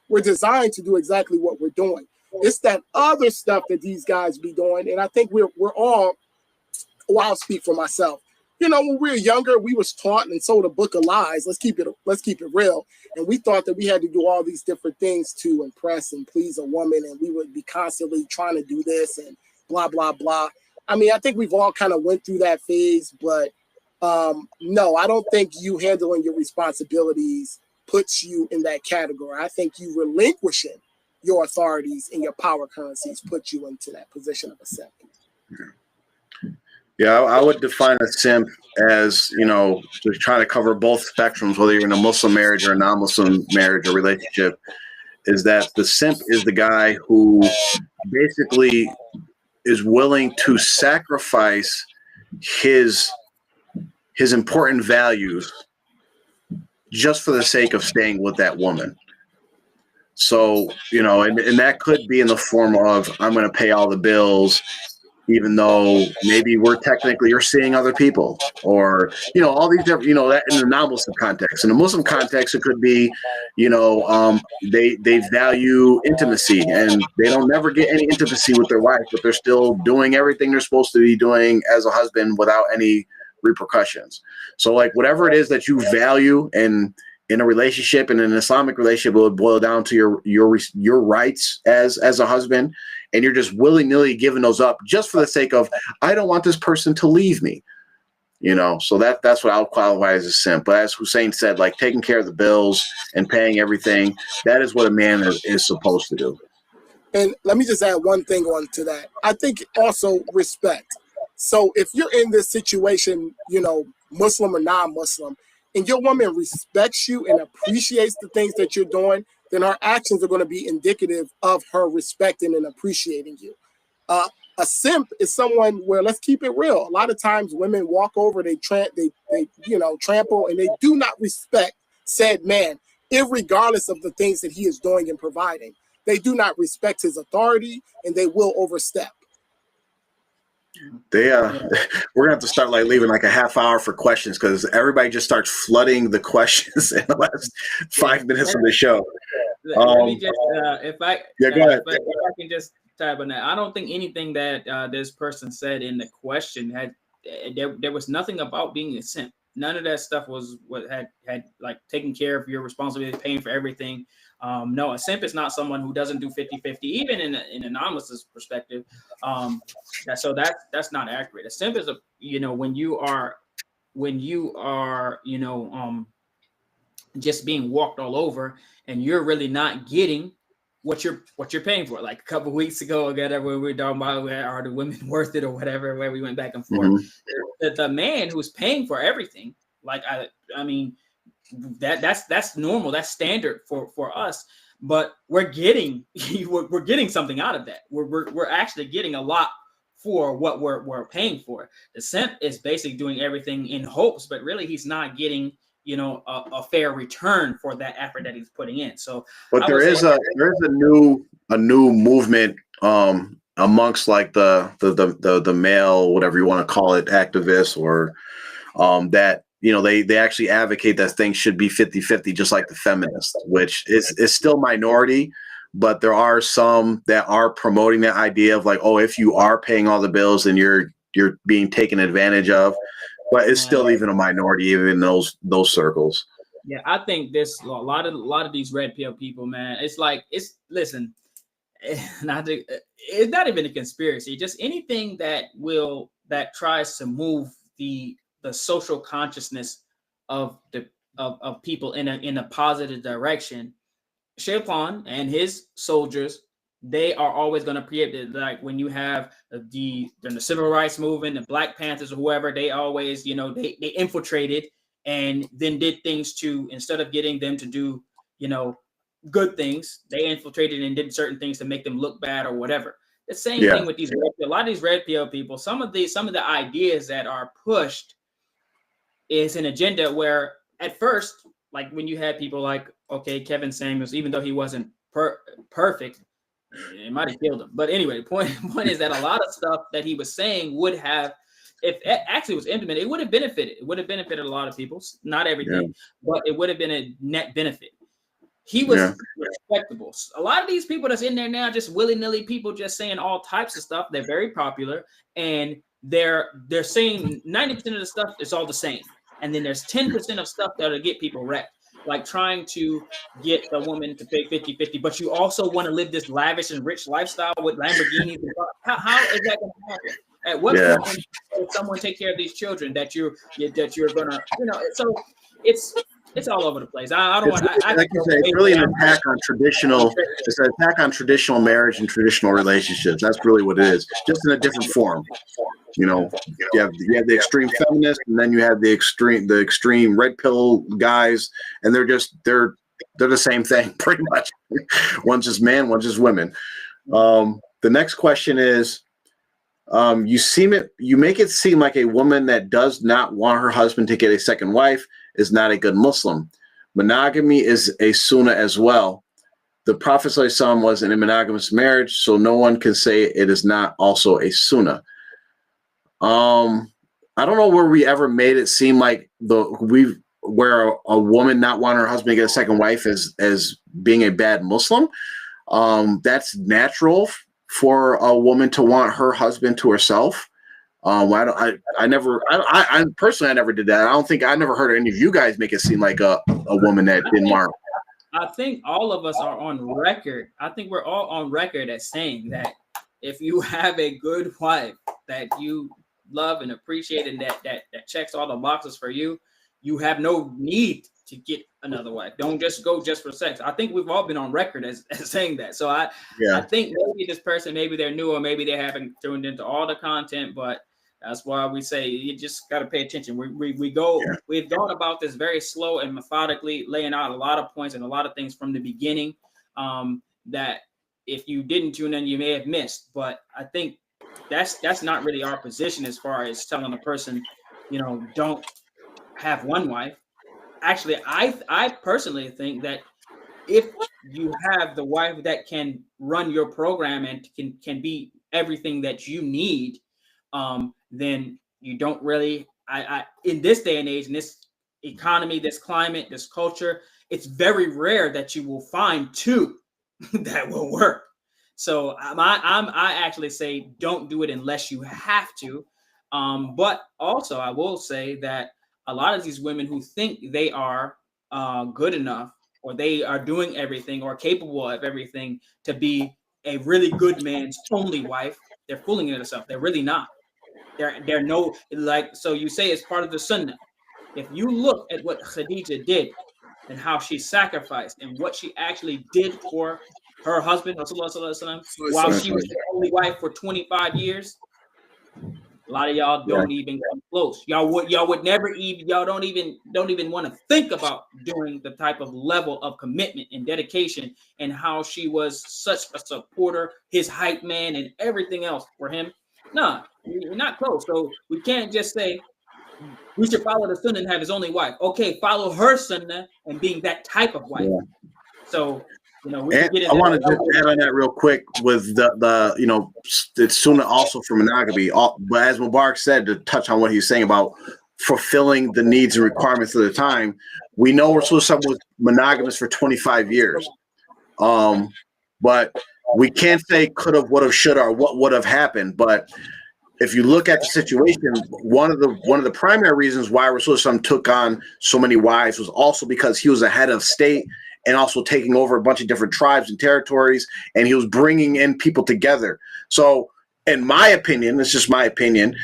We're designed to do exactly what we're doing. It's that other stuff that these guys be doing. And I think we're all, well, I'll speak for myself. when we were younger, we was taught and sold a book of lies. Let's keep it real. And we thought that we had to do all these different things to impress and please a woman, and we would be constantly trying to do this and blah blah blah. I mean, I think we've all kind of went through that phase, but no, I don't think you handling your responsibilities puts you in that category. I think you relinquishing your authorities and your power currencies put you into that position of a simp. Yeah, I would define a simp as, to try to cover both spectrums, whether you're in a Muslim marriage or a non-Muslim marriage or relationship, is that the simp is the guy who basically is willing to sacrifice his important values just for the sake of staying with that woman. So, and that could be in the form of, I'm going to pay all the bills, even though maybe you're seeing other people, or, all these different, that in the non-Muslim context. In the Muslim context, it could be, they value intimacy, and they don't never get any intimacy with their wife, but they're still doing everything they're supposed to be doing as a husband without any repercussions. So like whatever it is that you value in a relationship, and in an Islamic relationship, it would boil down to your rights as a husband, and you're just willy-nilly giving those up just for the sake of, I don't want this person to leave me. So that's what I'll qualify as a simp. But as Hussein said, like taking care of the bills and paying everything, that is what a man is supposed to do. And let me just add one thing on to that. I think also respect. So if you're in this situation, Muslim or non-Muslim, and your woman respects you and appreciates the things that you're doing, then her actions are going to be indicative of her respecting and appreciating you. A simp is someone where, let's keep it real, a lot of times women walk over, they trample, and they do not respect said man, irregardless of the things that he is doing and providing. They do not respect his authority, and they will overstep. We're gonna have to start leaving a half hour for questions, because everybody just starts flooding the questions in the last 5 minutes of the show. Let me just, if I can just type on that. I don't think anything that this person said in the question there was nothing about being a simp. None of that stuff was what had like taking care of your responsibility, paying for everything. No, a simp is not someone who doesn't do 50-50, even in a non-Muslim perspective. So that's not accurate. A simp is when you are just being walked all over, and you're really not getting what you're paying for. Like a couple of weeks ago, where we were talking about, are the women worth it or whatever, where we went back and forth. Mm-hmm. The man who's paying for everything, I mean, that's normal, that's standard for us, but we're getting something out of that. We're actually getting a lot for what we're paying for. The simp is basically doing everything in hopes, but really he's not getting a fair return for that effort that he's putting in. So, but there is a new movement amongst like the male, whatever you want to call it, activists, or that they actually advocate that things should be 50-50, just like the feminists, which is still minority, but there are some that are promoting that idea of like, oh, if you are paying all the bills, then you're being taken advantage of. But it's still even a minority, even in those circles. Yeah, I think there's a lot of these red pill people, man. It's listen, it's not even a conspiracy. Just anything that tries to move the social consciousness of people in a positive direction. Shaitan and his soldiers, they are always going to preempt it. Like when you have the civil rights movement, the Black Panthers or whoever, they always, they infiltrated and then did things to, instead of getting them to do, good things, they infiltrated and did certain things to make them look bad or whatever. The same thing with a lot of these red pill people. Some of the ideas that are pushed is an agenda where at first, like when you had people like, okay, Kevin Samuels, even though he wasn't perfect, it might have killed him. But anyway, the point is that a lot of stuff that he was saying would have, if it actually was implemented, it would have benefited. It would have benefited a lot of people, not everything, but it would have been a net benefit. He was respectable. A lot of these people that's in there now, just willy-nilly people just saying all types of stuff. They're very popular, and they're saying 90% of the stuff is all the same, and then there's 10% of stuff that'll get people wrecked, like trying to get the woman to pay 50-50, but you also want to live this lavish and rich lifestyle with Lamborghinis. How is that going to happen? At what point will someone take care of these children that you're gonna, so it's all over the place. I don't want to, like you say, it's really an attack on traditional. It's an attack on traditional marriage and traditional relationships. That's really what it is, just in a different form. You have the extreme feminists, and then you have the extreme red pill guys, and they're the same thing pretty much. One's just man, one's just women. The next question is, you make it seem like a woman that does not want her husband to get a second wife is not a good Muslim. Monogamy is a sunnah as well. The Prophet ﷺ was in a monogamous marriage, so no one can say it is not also a sunnah. I don't know where we ever made it seem like where a woman not wanting her husband to get a second wife as being a bad Muslim. That's natural for a woman to want her husband to herself. I personally never did that. I never heard any of you guys make it seem like a woman that didn't want. I think all of us are on record. I think we're all on record as saying that if you have a good wife that you love and appreciate and that checks all the boxes for you, you have no need to get another wife. Don't just go just for sex. I think we've all been on record as saying that. So I think maybe this person, maybe they're new, or maybe they haven't tuned into all the content, but that's why we say you just got to pay attention. We've gone about this very slow and methodically, laying out a lot of points and a lot of things from the beginning that if you didn't tune in, you may have missed. But I think that's not really our position as far as telling a person, don't have one wife. Actually, I personally think that if you have the wife that can run your program and can be everything that you need, then you don't really, in this day and age, in this economy, this climate, this culture, it's very rare that you will find two that will work. So I actually say don't do it unless you have to. But also I will say that a lot of these women who think they are good enough, or they are doing everything or capable of everything to be a really good man's only wife, they're fooling themselves. They're really not. They're no, like, so you say it's part of the sunnah. If you look at what Khadija did and how she sacrificed and what she actually did for her husband, Rasulullah Sallallahu Alaihi Wasallam, while she was the only wife for 25 years, a lot of y'all don't even come close. Y'all would never even, y'all don't even want to think about doing the type of level of commitment and dedication and how she was such a supporter, his hype man and everything else for him. No, you're not close. So we can't just say we should follow the sunnah and have his only wife. Okay, follow her sunnah and being that type of wife. Yeah. So, we can get I want to just add on that real quick with the sunnah also for monogamy. But as Mubarak said, to touch on what he's saying about fulfilling the needs and requirements of the time, we know Rasulullah was monogamous for 25 years. But we can't say could have, would have, should have, or what would have happened. But if you look at the situation, one of the primary reasons why Rasulullah took on so many wives was also because he was a head of state and also taking over a bunch of different tribes and territories, and he was bringing in people together. So, in my opinion, it's just my opinion,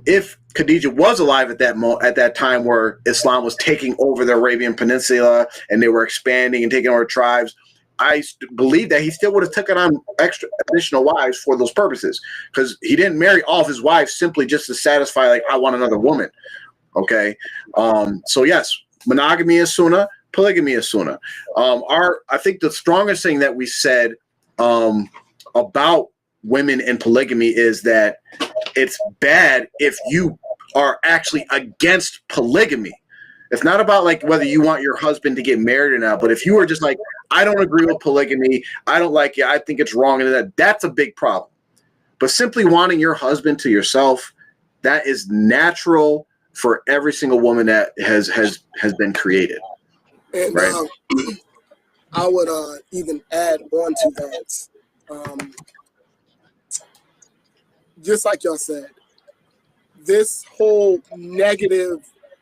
if Khadija was alive at that time where Islam was taking over the Arabian Peninsula and they were expanding and taking over tribes, I believe that he still would have taken on additional wives for those purposes, because he didn't marry all of his wives simply just to satisfy, like, I want another woman. Okay. So yes, monogamy is sunnah, polygamy is sunnah. I think the strongest thing that we said about women and polygamy is that it's bad if you are actually against polygamy. It's not about like whether you want your husband to get married or not, but if you are just like, I don't agree with polygamy, I don't like it, I think it's wrong, and that's a big problem. But simply wanting your husband to yourself, that is natural for every single woman that has been created. And right? I would even add on to that. Just like y'all said, this whole negative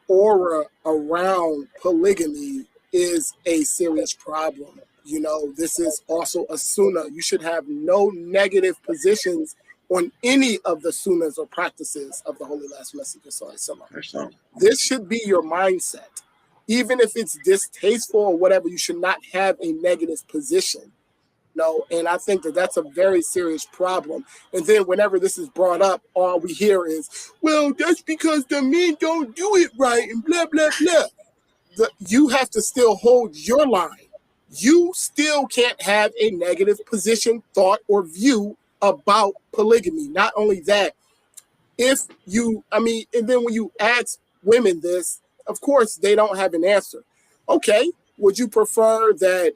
aura around polygamy is a serious problem. You know, this is also a sunnah. You should have no negative positions on any of the sunnahs or practices of the Holy Last Messenger. This should be your mindset. Even if it's distasteful or whatever, you should not have a negative position. No, and I think that that's a very serious problem. And then whenever this is brought up, all we hear is, well, that's because the men don't do it right and blah, blah, blah. You have to still hold your line. You still can't have a negative position, thought, or view about polygamy. Not only that, and then when you ask women this, of course, they don't have an answer. Okay, would you prefer that,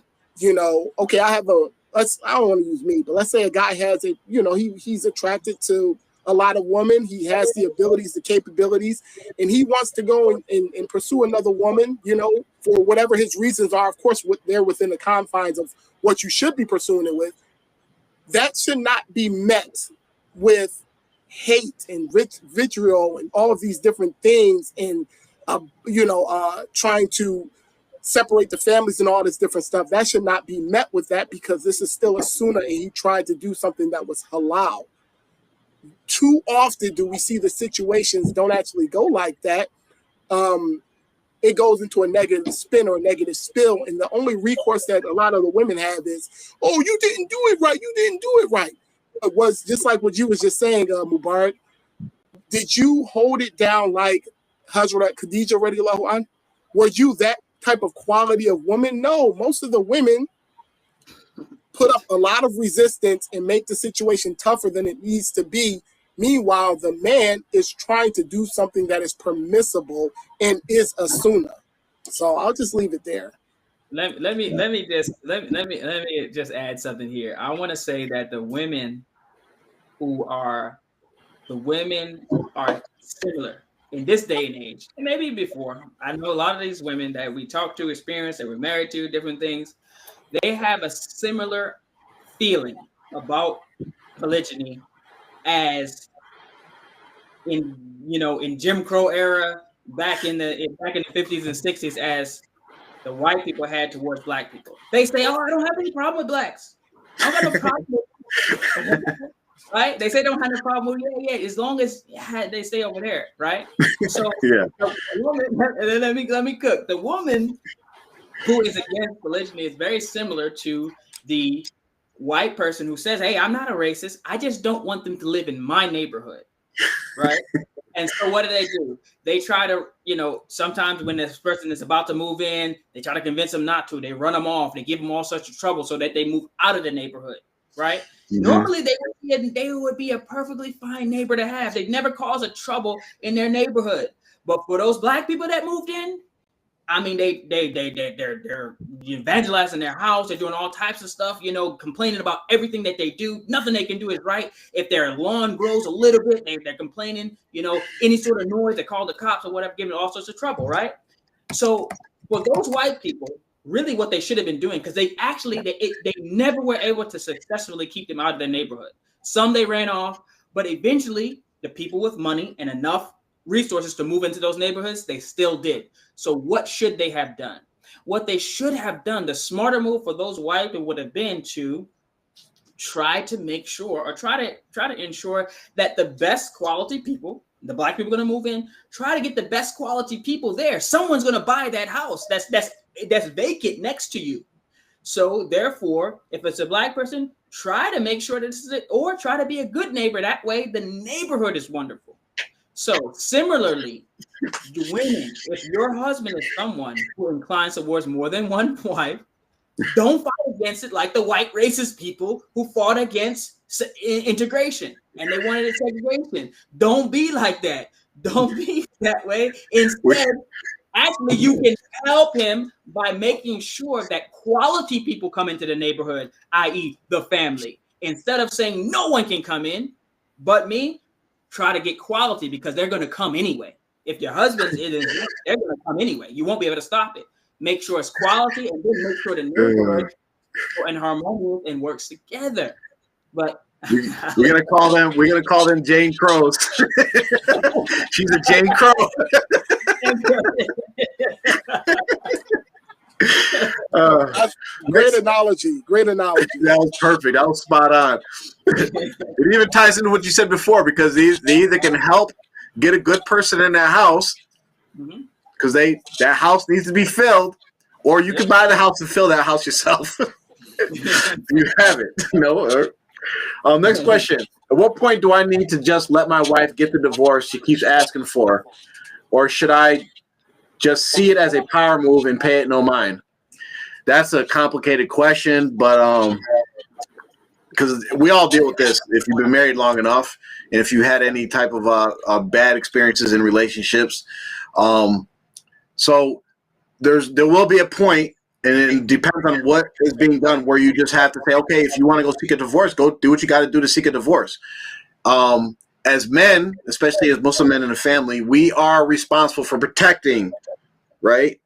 okay, I don't want to use me, but let's say a guy has he's attracted to a lot of women. He has the abilities, the capabilities, and he wants to go and pursue another woman, for whatever his reasons are. Of course, they're within the confines of what you should be pursuing it with. That should not be met with hate and vitriol and all of these different things and, trying to separate the families and all this different stuff. That should not be met with that, because this is still a sunnah and he tried to do something that was halal. Too often do we see the situations don't actually go like that. It goes into a negative spin or a negative spill. And the only recourse that a lot of the women have is, oh, you didn't do it right. You didn't do it right. It was just like what you was just saying, Mubarak. Did you hold it down like Hazrat Khadija radiallahu anha? Were you that type of quality of woman? No, most of the women put up a lot of resistance and make the situation tougher than it needs to be. Meanwhile, the man is trying to do something that is permissible and is a sunnah. So I'll just leave it there. Let me just add something here. I want to say that the women are similar in this day and age, and maybe before. I know a lot of these women that we talk to, experience, that we're married to, different things. They have a similar feeling about polygyny as in Jim Crow era, back in the 50s and 60s, as the white people had towards black people. They say, "Oh, I don't have any problem with blacks. I don't have no problem with right?" They say they don't have no problem with as long as they stay over there, right? So the woman, let me cook. The woman who is against polygyny is very similar to the white person who says, "Hey, I'm not a racist. I just don't want them to live in my neighborhood," right? And so what do? They try to, sometimes when this person is about to move in, they try to convince them not to. They run them off. They give them all sorts of trouble so that they move out of the neighborhood, right? Mm-hmm. Normally, they would be a perfectly fine neighbor to have. They'd never cause a trouble in their neighborhood. But for those black people that moved in, I mean, they're evangelizing their house. They're doing all types of stuff, complaining about everything that they do. Nothing they can do is right. If their lawn grows a little bit, they're complaining. Any sort of noise, they call the cops or whatever, giving all sorts of trouble, right? So for those white people, really what they should have been doing, because they never were able to successfully keep them out of their neighborhood. Some they ran off, but eventually the people with money and enough resources to move into those neighborhoods, they still did. So what should they have done? What they should have done, the smarter move for those white people would have been to try to make sure, or try to ensure that the best quality people, the black people going to move in, try to get the best quality people there. Someone's going to buy that house that's vacant next to you. So therefore, if it's a black person, try to make sure that this is it, or try to be a good neighbor. That way the neighborhood is wonderful. So similarly, the women, if your husband is someone who inclines towards more than one wife, don't fight against it like the white racist people who fought against integration and they wanted segregation. Don't be like that. Don't be that way. Instead, actually, you can help him by making sure that quality people come into the neighborhood, i.e. the family. Instead of saying no one can come in but me, try to get quality, because they're going to come anyway. If your husband's in it, they're going to come anyway. You won't be able to stop it. Make sure it's quality, and then make sure the neighborhood and harmonious and works together. But We're gonna call them. We're gonna call them Jane Crows. She's a Jane Crow. Great analogy. Great analogy. That was perfect. That was spot on. It even ties into what you said before, because they either can help get a good person in that house, because that house needs to be filled, or you can buy the house and fill that house yourself. You have it. Next question. At what point do I need to just let my wife get the divorce she keeps asking for, or should I just see it as a power move and pay it no mind? That's a complicated question, but because we all deal with this if you've been married long enough, and if you had any type of bad experiences in relationships. So there will be a point, and it depends on what is being done, where you just have to say, okay, if you want to go seek a divorce, go do what you got to do to seek a divorce. As men, especially as Muslim men in the family, we are responsible for protecting, right?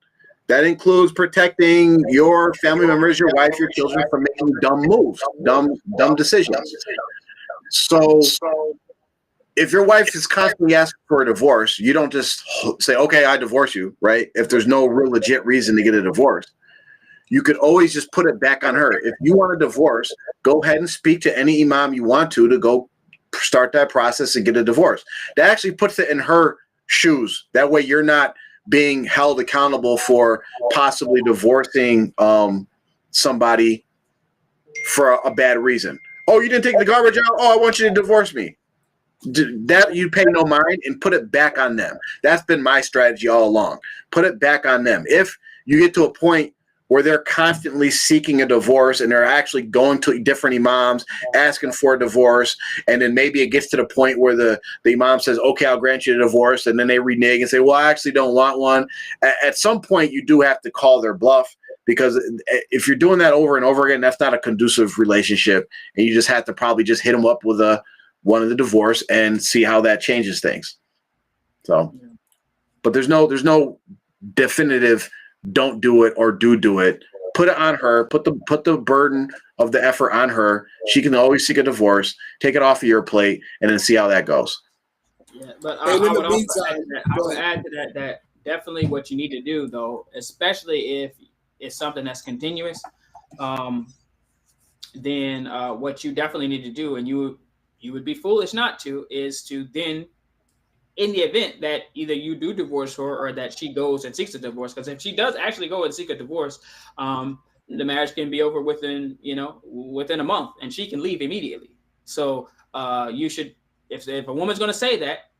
That includes protecting your family members, your wife, your children from making dumb moves, dumb decisions. So if your wife is constantly asking for a divorce, you don't just say, okay, I divorce you, right? If there's no real legit reason to get a divorce. You could always just put it back on her. If you want a divorce, go ahead and speak to any imam you want to go start that process and get a divorce. That actually puts it in her shoes. That way you're not being held accountable for possibly divorcing somebody for a bad reason. Oh, you didn't take the garbage out? Oh, I want you to divorce me. That you pay no mind and put it back on them. That's been my strategy all along. Put it back on them. If you get to a point where they're constantly seeking a divorce and they're actually going to different imams asking for a divorce, and then maybe it gets to the point where the imam says, okay, I'll grant you the divorce, and then they renege and say, well, I actually don't want one. At some point, you do have to call their bluff, because if you're doing that over and over again, that's not a conducive relationship, and you just have to probably just hit them up with one of the divorce and see how that changes things. So, but there's no definitive don't do it or do it. Put it on her. Put the burden of the effort on her. She can always seek a divorce. Take it off of your plate, and then see how that goes. Yeah, but I would add to that definitely what you need to do, though, especially if it's something that's continuous, then what you definitely need to do, and you would be foolish not to, is to then, in the event that either you do divorce her or that she goes and seeks a divorce, because if she does actually go and seek a divorce, the marriage can be over within a month, and she can leave immediately. So you should, if a woman's going to say that,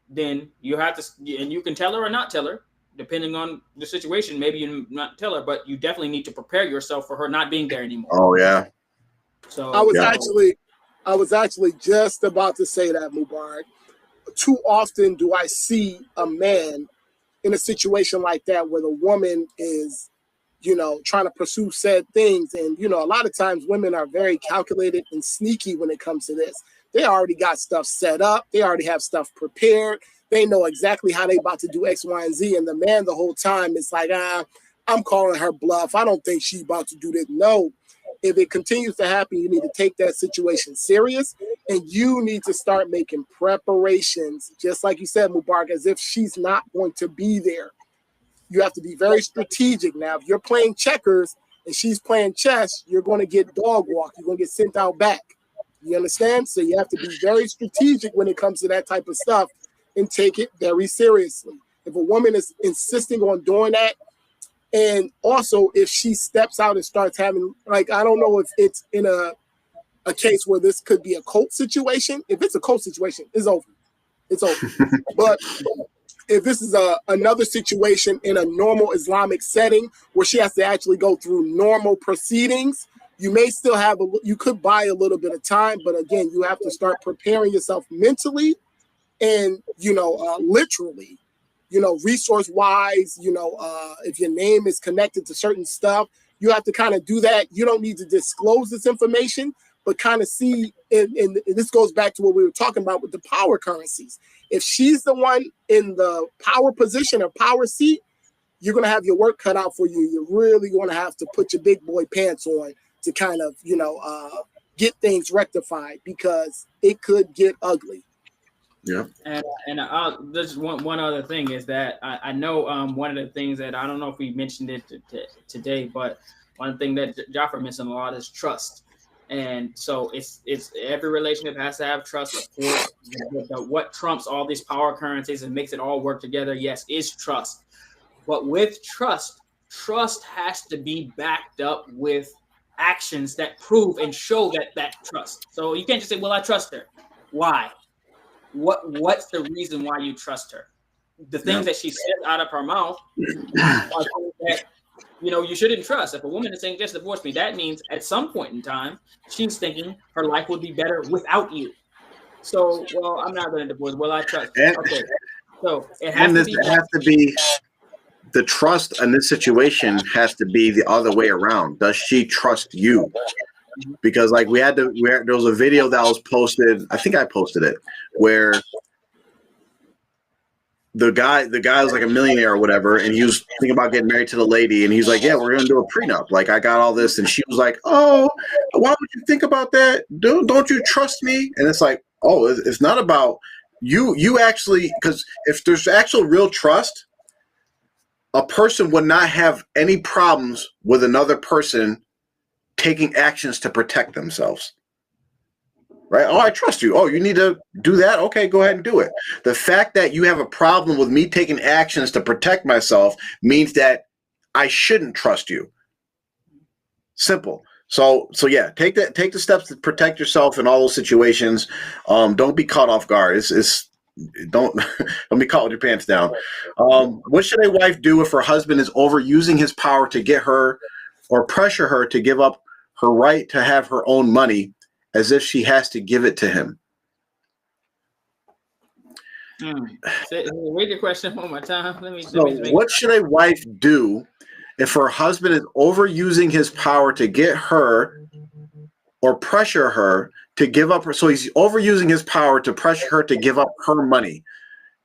then you have to, and you can tell her or not tell her, depending on the situation. Maybe you not tell her, but you definitely need to prepare yourself for her not being there anymore. Oh yeah. So I was actually just about to say that, Mubarak. Too often do I see a man in a situation like that where the woman is, trying to pursue said things. And, a lot of times women are very calculated and sneaky when it comes to this. They already got stuff set up. They already have stuff prepared. They know exactly how they about to do X, Y, and Z. And the man the whole time is like, I'm calling her bluff. I don't think she's about to do this. No. If it continues to happen, you need to take that situation serious, and you need to start making preparations, just like you said, Mubarak, as if she's not going to be there. You have to be very strategic. Now, if you're playing checkers and she's playing chess, you're going to get dog walked. You're going to get sent out back. You understand? So you have to be very strategic when it comes to that type of stuff and take it very seriously. If a woman is insisting on doing that, and also, if she steps out and starts having, I don't know if it's in a case where this could be a cult situation. If it's a cult situation, it's over. It's over. But if this is another situation in a normal Islamic setting where she has to actually go through normal proceedings, you may still you could buy a little bit of time. But again, you have to start preparing yourself mentally and, literally. Resource-wise, if your name is connected to certain stuff, you have to kind of do that. You don't need to disclose this information, but kind of see, and this goes back to what we were talking about with the power currencies. If she's the one in the power position or power seat, you're going to have your work cut out for you. You're really going to have to put your big boy pants on to kind of, get things rectified, because it could get ugly. Yeah. And there's one other thing is that I know one of the things that I don't know if we mentioned it today, but one thing that Joffrey mentioned a lot is trust. And so it's every relationship has to have trust, of course. What trumps all these power currencies and makes it all work together, yes, is trust. But with trust has to be backed up with actions that prove and show that trust. So you can't just say, well, I trust her. Why? What's the reason why you trust her? The things that she says out of her mouth are things that, you shouldn't trust. If a woman is saying, just divorce me, that means at some point in time, she's thinking her life would be better without you. So, well, I'm not going to divorce. Well, I trust. Okay. So it has to be. The trust in this situation has to be the other way around. Does she trust you? Because like there was a video that was posted. I think I posted it, where the guy was like a millionaire or whatever, and he was thinking about getting married to the lady, and he's like, yeah, we're gonna do a prenup. Like, I got all this, and she was like, oh, why would you think about that? Don't you trust me? And it's like, oh, it's not about you actually, because if there's actual real trust, a person would not have any problems with another person taking actions to protect themselves. Right? Oh, I trust you. Oh, you need to do that? Okay, go ahead and do it. The fact that you have a problem with me taking actions to protect myself means that I shouldn't trust you. Simple. So yeah, take the steps to protect yourself in all those situations. Don't be caught off guard. Don't be caught with your pants down. What should a wife do if her husband is overusing his power to get her or pressure her to give up her right to have her own money, as if she has to give it to him? Read the question one more time. What should a wife do if her husband is overusing his power to get her or pressure her to give up her? So he's overusing his power to pressure her to give up her money,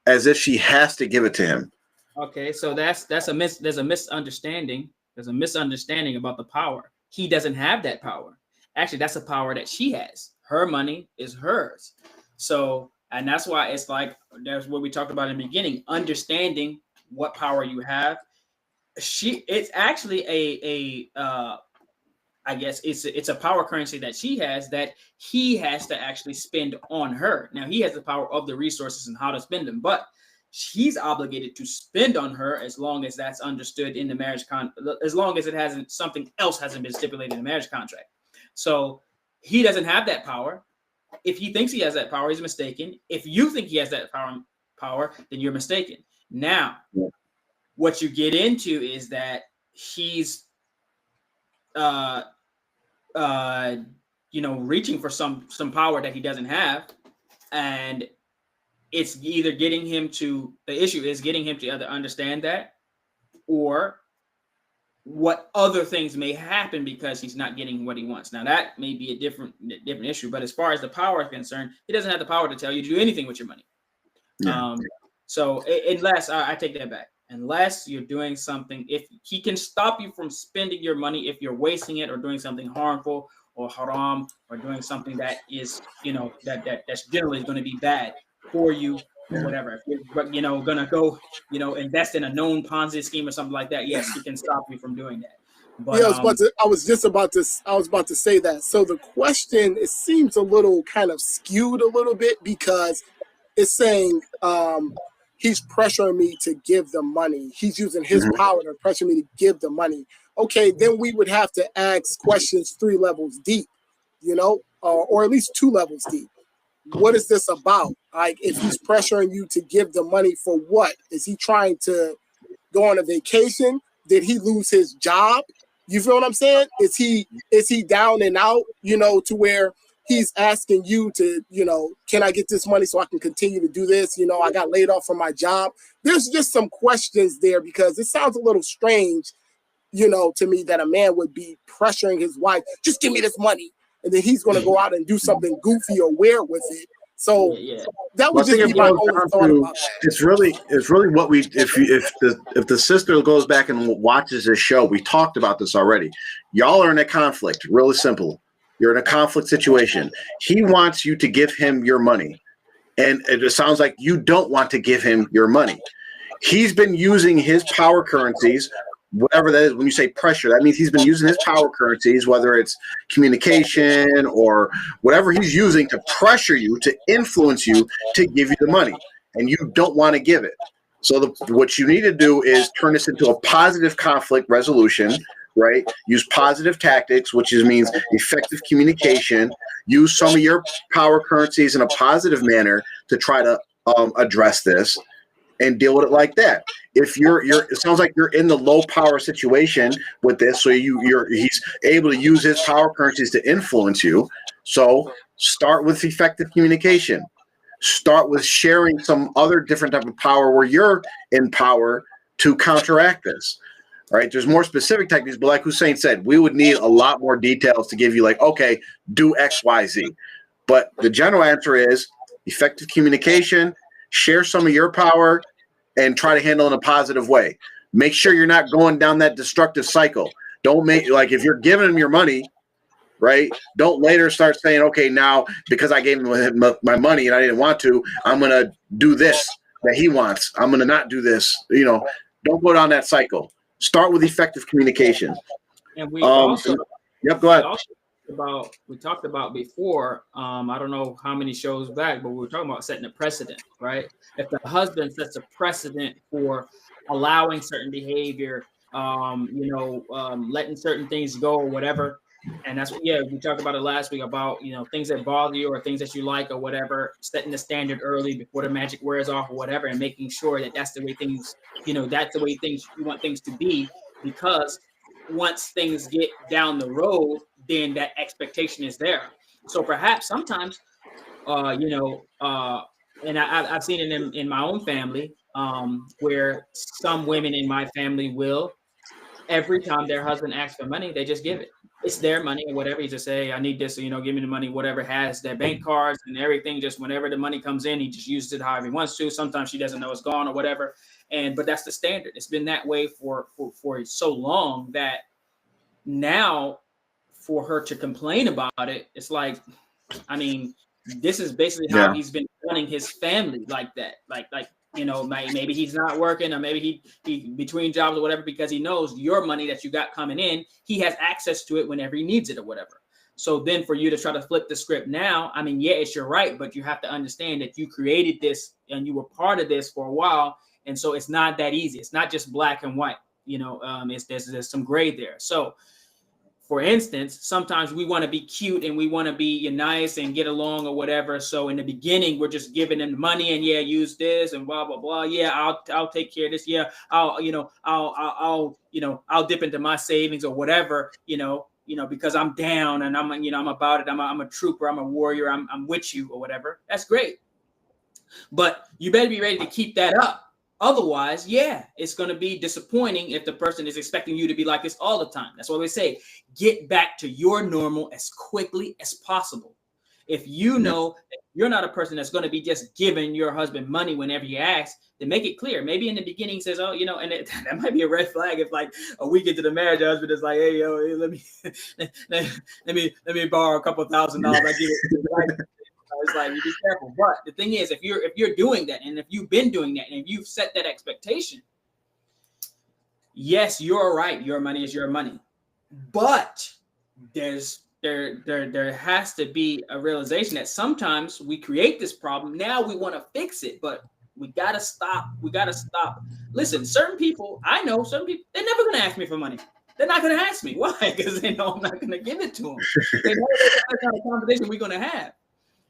as if she has to give it to him. Okay, so there's a misunderstanding. There's a misunderstanding about the power. He doesn't have that power. Actually, that's a power that she has. Her money is hers. So, and that's why it's like, that's what we talked about in the beginning, understanding what power you have. It's actually I guess it's a power currency that she has that he has to actually spend on her. Now, he has the power of the resources and how to spend them, but she's obligated to spend on her as long as that's understood in the marriage as long as something else hasn't been stipulated in the marriage contract. So he doesn't have that power. If he thinks he has that power, he's mistaken. If you think he has that power, then you're mistaken. Now, what you get into is that he's reaching for some power that he doesn't have, and it's either getting him to either understand that, or what other things may happen because he's not getting what he wants. Now, that may be a different issue, but as far as the power is concerned, he doesn't have the power to tell you to do anything with your money. So unless I take that back, unless you're doing something, if he can stop you from spending your money, if you're wasting it or doing something harmful or haram or doing something that is, that's generally going to be bad for you or whatever. If you're, going to go, invest in a known Ponzi scheme or something like that, yes, he can stop you from doing that. But, yeah, I was about to say that. So the question, it seems a little kind of skewed a little bit, because it's saying he's pressuring me to give the money. He's using his power to pressure me to give the money. Okay, then we would have to ask questions 3 levels deep, or at least 2 levels deep. What is this about? Like, if he's pressuring you to give the money for what? Is he trying to go on a vacation? Did he lose his job? You feel what I'm saying? Is he down and out, to where he's asking you to, can I get this money so I can continue to do this? I got laid off from my job. There's just some questions there, because it sounds a little strange, to me, that a man would be pressuring his wife, just give me this money. And then he's going to go out and do something goofy or weird with it. So that would just be my only thought about that. It's really what we, if the sister goes back and watches this show, we talked about this already. Y'all are in a conflict. Really simple. You're in a conflict situation. He wants you to give him your money. And it sounds like you don't want to give him your money. He's been using his power currencies, whatever that is. When you say pressure, that means he's been using his power currencies, whether it's communication or whatever he's using to pressure you, to influence you, to give you the money. And you don't want to give it. So what you need to do is turn this into a positive conflict resolution, right? Use positive tactics, which means effective communication. Use some of your power currencies in a positive manner to try to address this and deal with it like that. If it sounds like you're in the low power situation with this, so he's able to use his power currencies to influence you. So start with effective communication. Start with sharing some other different type of power where you're in power to counteract this. All right, there's more specific techniques, but like Hussein said, we would need a lot more details to give you like, okay, do X, Y, Z. But the general answer is effective communication, share some of your power, and try to handle it in a positive way. Make sure you're not going down that destructive cycle. Don't make, like, if you're giving him your money, right, don't later start saying, okay, now because I gave him my money and I didn't want to, I'm going to do this that he wants. I'm going to not do this. Don't go down that cycle. Start with effective communication. And we also, yep, go ahead. We talked about before, I don't know how many shows back, but we were talking about setting a precedent, right? If the husband sets a precedent for allowing certain behavior, letting certain things go or whatever. And that's we talked about it last week about, things that bother you or things that you like or whatever, setting the standard early before the magic wears off or whatever, and making sure that that's the way things, that's the way things you want things to be, because once things get down the road, then that expectation is there. So perhaps sometimes, and I've seen it in my own family, where some women in my family will, every time their husband asks for money, they just give it. It's their money or whatever. He just say, I need this, give me the money, whatever, has their bank cards and everything. Just whenever the money comes in, he just uses it however he wants to. Sometimes she doesn't know it's gone or whatever. But that's the standard. It's been that way for so long that now for her to complain about it, it's like, I mean, this is basically how he's been running his family like that. Like, maybe he's not working, or maybe he between jobs or whatever, because he knows your money that you got coming in, he has access to it whenever he needs it or whatever. So then for you to try to flip the script now, I mean, it's your right, but you have to understand that you created this and you were part of this for a while. And so it's not that easy. It's not just black and white, there's some gray there. So for instance, sometimes we want to be cute and we want to be nice and get along or whatever. So in the beginning, we're just giving them money and use this and blah blah blah. Yeah, I'll take care of this. Yeah, I'll dip into my savings or whatever. Because I'm down and I'm about it. I'm a trooper. I'm a warrior. I'm with you or whatever. That's great, but you better be ready to keep that up. Otherwise, it's going to be disappointing if the person is expecting you to be like this all the time. That's why we say, get back to your normal as quickly as possible. If you know that you're not a person that's going to be just giving your husband money whenever he asks, then make it clear. Maybe in the beginning says, and that might be a red flag if like a week into the marriage, the husband is like, hey, let me borrow a couple $1,000. I give it. It's like, you be careful. But the thing is, if you're doing that, and if you've been doing that, and if you've set that expectation, yes, you're right. Your money is your money. But there has to be a realization that sometimes we create this problem. Now we want to fix it, but we gotta stop. Listen, certain people, they're never gonna ask me for money. They're not gonna ask me. Why? Because they know I'm not gonna give it to them. They know that's not a conversation we're gonna have.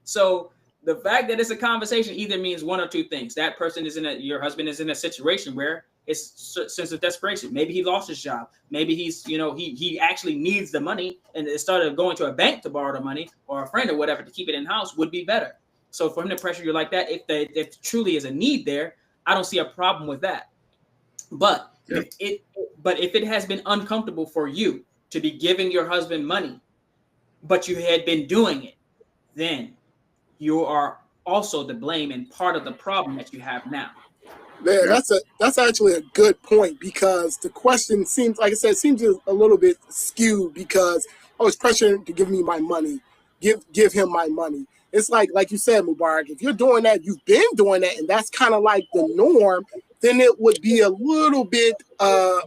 So the fact that it's a conversation either means one or two things. That person your husband is in a situation where it's a sense of desperation. Maybe he lost his job. Maybe he's, he actually needs the money, and instead of going to a bank to borrow the money or a friend or whatever to keep it in house would be better. So for him to pressure you like that, if truly is a need there, I don't see a problem with that. But if it has been uncomfortable for you to be giving your husband money, but you had been doing it, then you are also to blame and part of the problem that you have now. Man, that's actually a good point, because the question seems, like I said, a little bit skewed, because oh, it's pressuring to give me my money, give him my money. It's like you said, Mubarak, if you're doing that, you've been doing that, and that's kind of like the norm, then it would be a little bit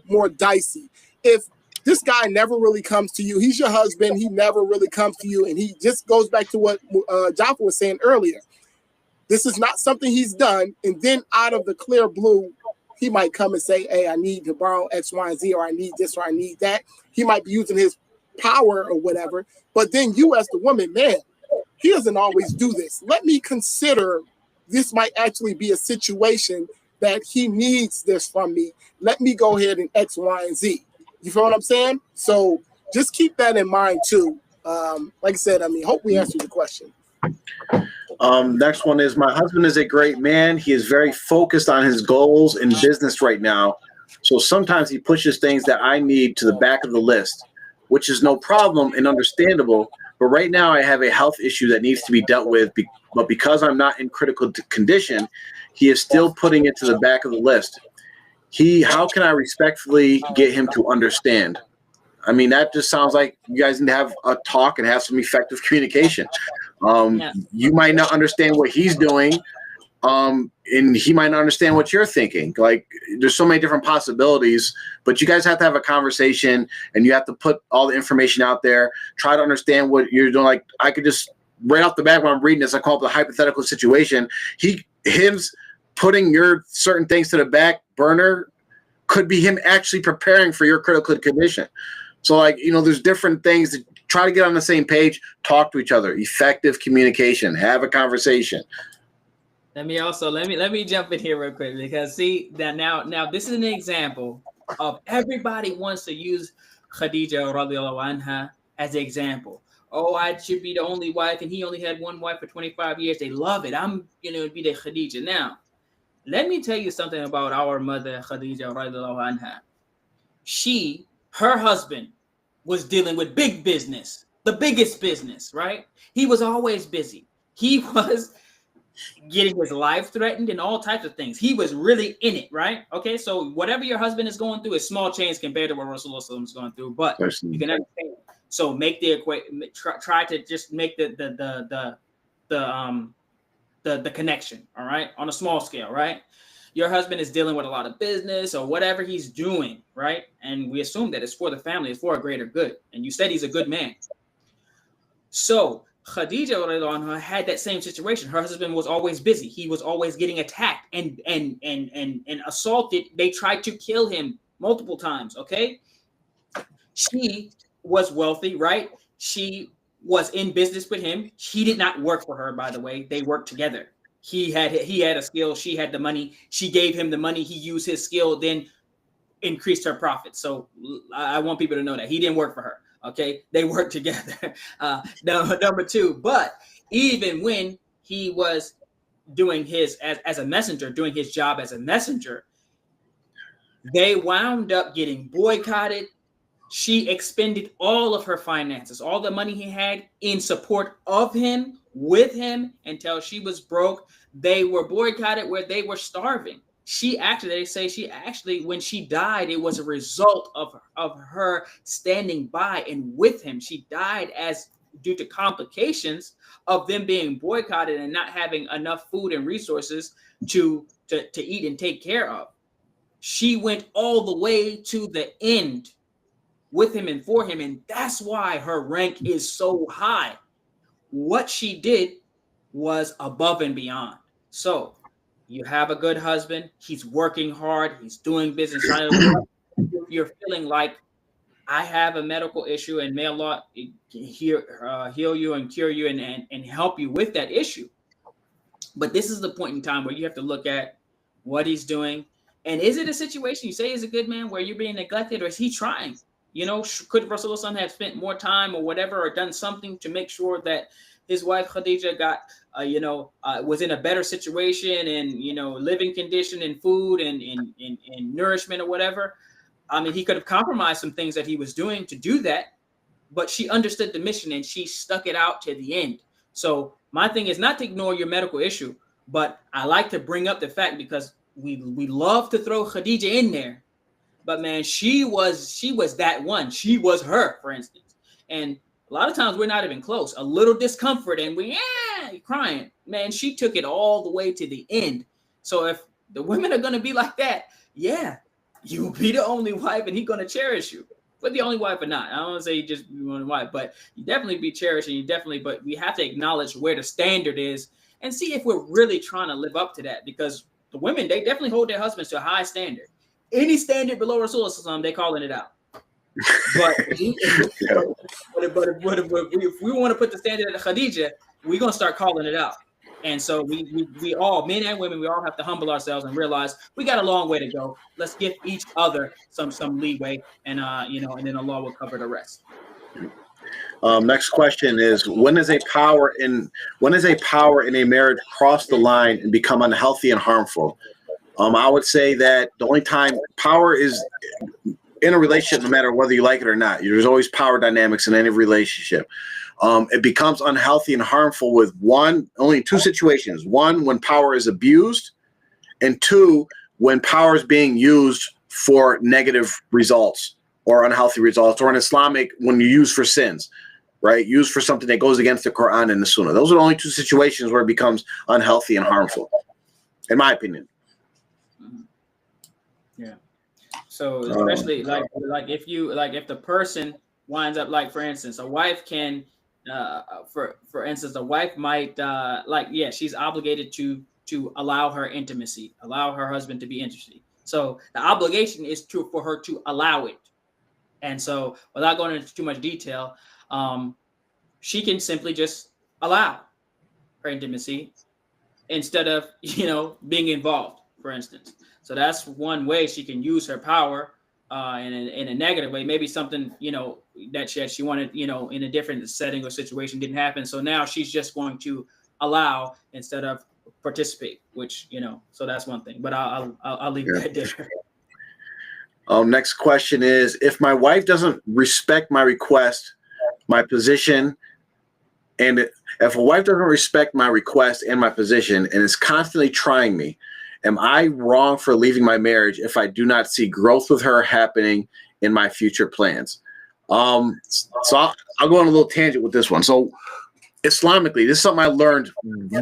more dicey. If this guy never really comes to you, he's your husband, he never really comes to you, and he just goes back to what Jaffa was saying earlier. This is not something he's done, and then out of the clear blue, he might come and say, hey, I need to borrow X, Y, and Z, or I need this, or I need that. He might be using his power or whatever, but then you as the woman, man, he doesn't always do this. Let me consider this might actually be a situation that he needs this from me. Let me go ahead and X, Y, and Z. You feel what I'm saying? So just keep that in mind too. Like I said, I mean, hope we answered the question. Next one is, my husband is a great man. He is very focused on his goals in business right now. So sometimes he pushes things that I need to the back of the list, which is no problem and understandable. But right now I have a health issue that needs to be dealt with. But because I'm not in critical condition, he is still putting it to the back of the list. How can I respectfully get him to understand? I mean, that just sounds like you guys need to have a talk and have some effective communication. You might not understand what he's doing, and he might not understand what you're thinking. Like, there's so many different possibilities, but you guys have to have a conversation, and you have to put all the information out there. Try to understand what you're doing. Like, I could just right off the bat when I'm reading this, I call it the hypothetical situation. Him's putting your certain things to the back burner could be him actually preparing for your critical condition. So, like, there's different things that try to get on the same page, talk to each other, effective communication, have a conversation. Let me jump in here real quick, because see that now this is an example of everybody wants to use Khadija radiallahu anha as an example. Oh, I should be the only wife, and he only had one wife for 25 years. They love it. I'm be the Khadija. Now, let me tell you something about our mother Khadija radiallahu anha. Her husband was dealing with big business, the biggest business, right? He was always busy. He was getting his life threatened and all types of things. He was really in it, right? Okay, so whatever your husband is going through is small change compared to what Rasulullah is going through, but you can understand. So make the equation. Try to just make the connection. All right, on a small scale, right? Your husband is dealing with a lot of business or whatever he's doing, right? And we assume that it's for the family, it's for a greater good. And you said he's a good man. So Khadija had that same situation. Her husband was always busy. He was always getting attacked and assaulted. They tried to kill him multiple times. Okay. She was wealthy, right? She was in business with him. He did not work for her, by the way. They worked together. He had a skill. She had the money. She gave him the money. He used his skill, then increased her profits. So I want people to know that he didn't work for her. Okay, they worked together. Number two, but even when he was doing his as a messenger, doing his job as a messenger, they wound up getting boycotted. She expended all of her finances, all the money he had, in support of him, with him, until she was broke. They were boycotted where they were starving. They say when she died, it was a result of her standing by and with him. She died due to complications of them being boycotted and not having enough food and resources to eat and take care of. She went all the way to the end with him and for him, and that's why her rank is so high. What she did was above and beyond. So you have a good husband. He's working hard. He's doing business. You're feeling like, I have a medical issue, and may Allah heal you and cure you and help you with that issue. But this is the point in time where you have to look at what he's doing. And is it a situation you say is a good man where you're being neglected, or is he trying? Could Rasulullah have spent more time or whatever, or done something to make sure that his wife Khadija got, was in a better situation and, living condition and food and nourishment or whatever? I mean, he could have compromised some things that he was doing to do that, but she understood the mission and she stuck it out to the end. So my thing is not to ignore your medical issue, but I like to bring up the fact, because we love to throw Khadija in there. But man, she was that one. She was her, for instance. And a lot of times we're not even close. A little discomfort and crying. Man, she took it all the way to the end. So if the women are going to be like that, yeah, you'll be the only wife and he's going to cherish you. But the only wife or not. I don't want to say you just be one wife, but you definitely be cherished, and you definitely, but we have to acknowledge where the standard is and see if we're really trying to live up to that, because the women, they definitely hold their husbands to a high standard. Any standard below Rasulullah, they calling it out. But if we want to put the standard at Khadija, we're going to start calling it out. And so we all, men and women, we all have to humble ourselves and realize we got a long way to go. Let's give each other some leeway, and and then Allah will cover the rest. Next question is, when is a power in a marriage cross the line and become unhealthy and harmful? I would say that the only time power is in a relationship, no matter whether you like it or not, there's always power dynamics in any relationship. It becomes unhealthy and harmful with only two situations. One, when power is abused, and two, when power is being used for negative results or unhealthy results, or in Islamic, when you use for sins, right? Used for something that goes against the Quran and the Sunnah. Those are the only two situations where it becomes unhealthy and harmful, in my opinion. Yeah. So especially like if the person winds up, like for instance, a wife can for instance, a wife might she's obligated to allow her intimacy, allow her husband to be interested. So the obligation is for her to allow it. And so without going into too much detail, she can simply just allow her intimacy instead of being involved, for instance. So that's one way she can use her power in a negative way. Maybe something that she wanted in a different setting or situation didn't happen. So now she's just going to allow instead of participate, which so that's one thing. But I'll leave that there. Next question is, if my wife doesn't respect my request, my position, and if a wife doesn't respect my request and my position and is constantly trying me, am I wrong for leaving my marriage if I do not see growth with her happening in my future plans? So I'll go on a little tangent with this one. So Islamically, this is something I learned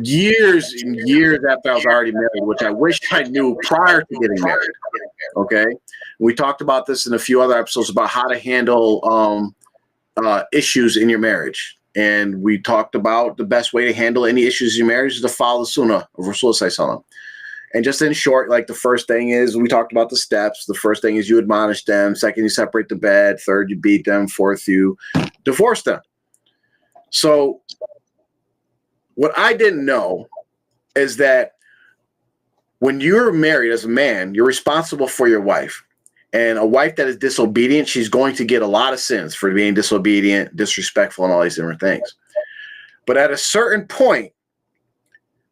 years and years after I was already married, which I wish I knew prior to getting married. Okay. We talked about this in a few other episodes about how to handle issues in your marriage. And we talked about the best way to handle any issues in your marriage is to follow the Sunnah of Rasulullah. And just in short, like the first thing is, we talked about the steps. The first thing is you admonish them. Second, you separate the bed. Third, you beat them. Fourth, you divorce them. So what I didn't know is that when you're married as a man, you're responsible for your wife. And a wife that is disobedient, she's going to get a lot of sins for being disobedient, disrespectful, and all these different things. But at a certain point,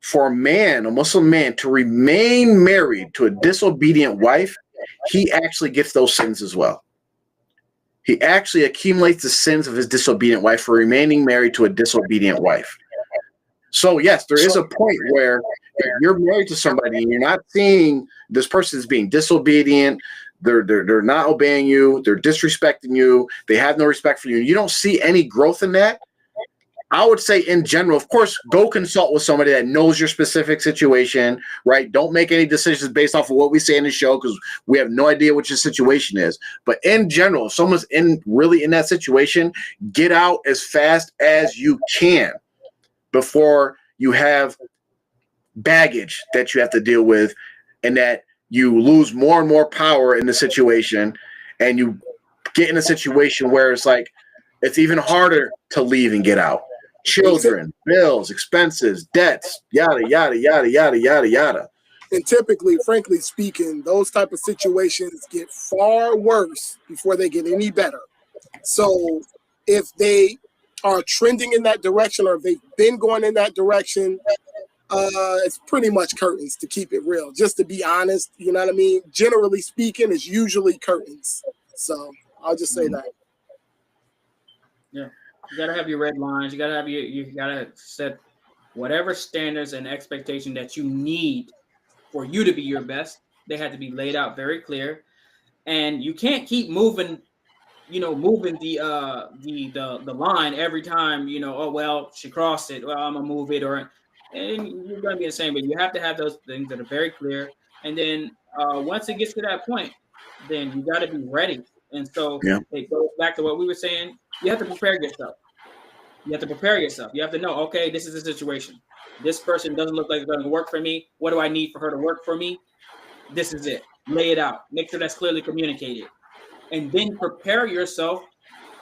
for a man, a Muslim man, to remain married to a disobedient wife, he actually gets those sins as well. He actually accumulates the sins of his disobedient wife for remaining married to a disobedient wife. So yes, there is a point where if you're married to somebody and you're not seeing this person as being disobedient, they're not obeying you, they're disrespecting you, they have no respect for you, you don't see any growth in that, I would say in general, of course, go consult with somebody that knows your specific situation, right? Don't make any decisions based off of what we say in the show because we have no idea what your situation is. But in general, if someone's really in that situation, get out as fast as you can before you have baggage that you have to deal with and that you lose more and more power in the situation and you get in a situation where it's like it's even harder to leave and get out. Children, bills, expenses, debts, yada, yada, yada, yada, yada, yada. And typically, frankly speaking, those type of situations get far worse before they get any better. So if they are trending in that direction or if they've been going in that direction, it's pretty much curtains, to keep it real. Just to be honest, you know what I mean? Generally speaking, it's usually curtains. So I'll just say that. Yeah. You gotta have your red lines. You gotta set whatever standards and expectation that you need for you to be your best. They had to be laid out very clear, and you can't keep moving moving the line every time, oh well, she crossed it, well, I'm gonna move it, and you're gonna be the same. But you have to have those things that are very clear. And then once it gets to that point, then you got to be ready. And so Yeah. it goes back to what we were saying. You have to prepare yourself. You have to prepare yourself. You have to know, okay, this is the situation. This person doesn't look like it's going to work for me. What do I need for her to work for me? This is it. Lay it out. Make sure that's clearly communicated. And then prepare yourself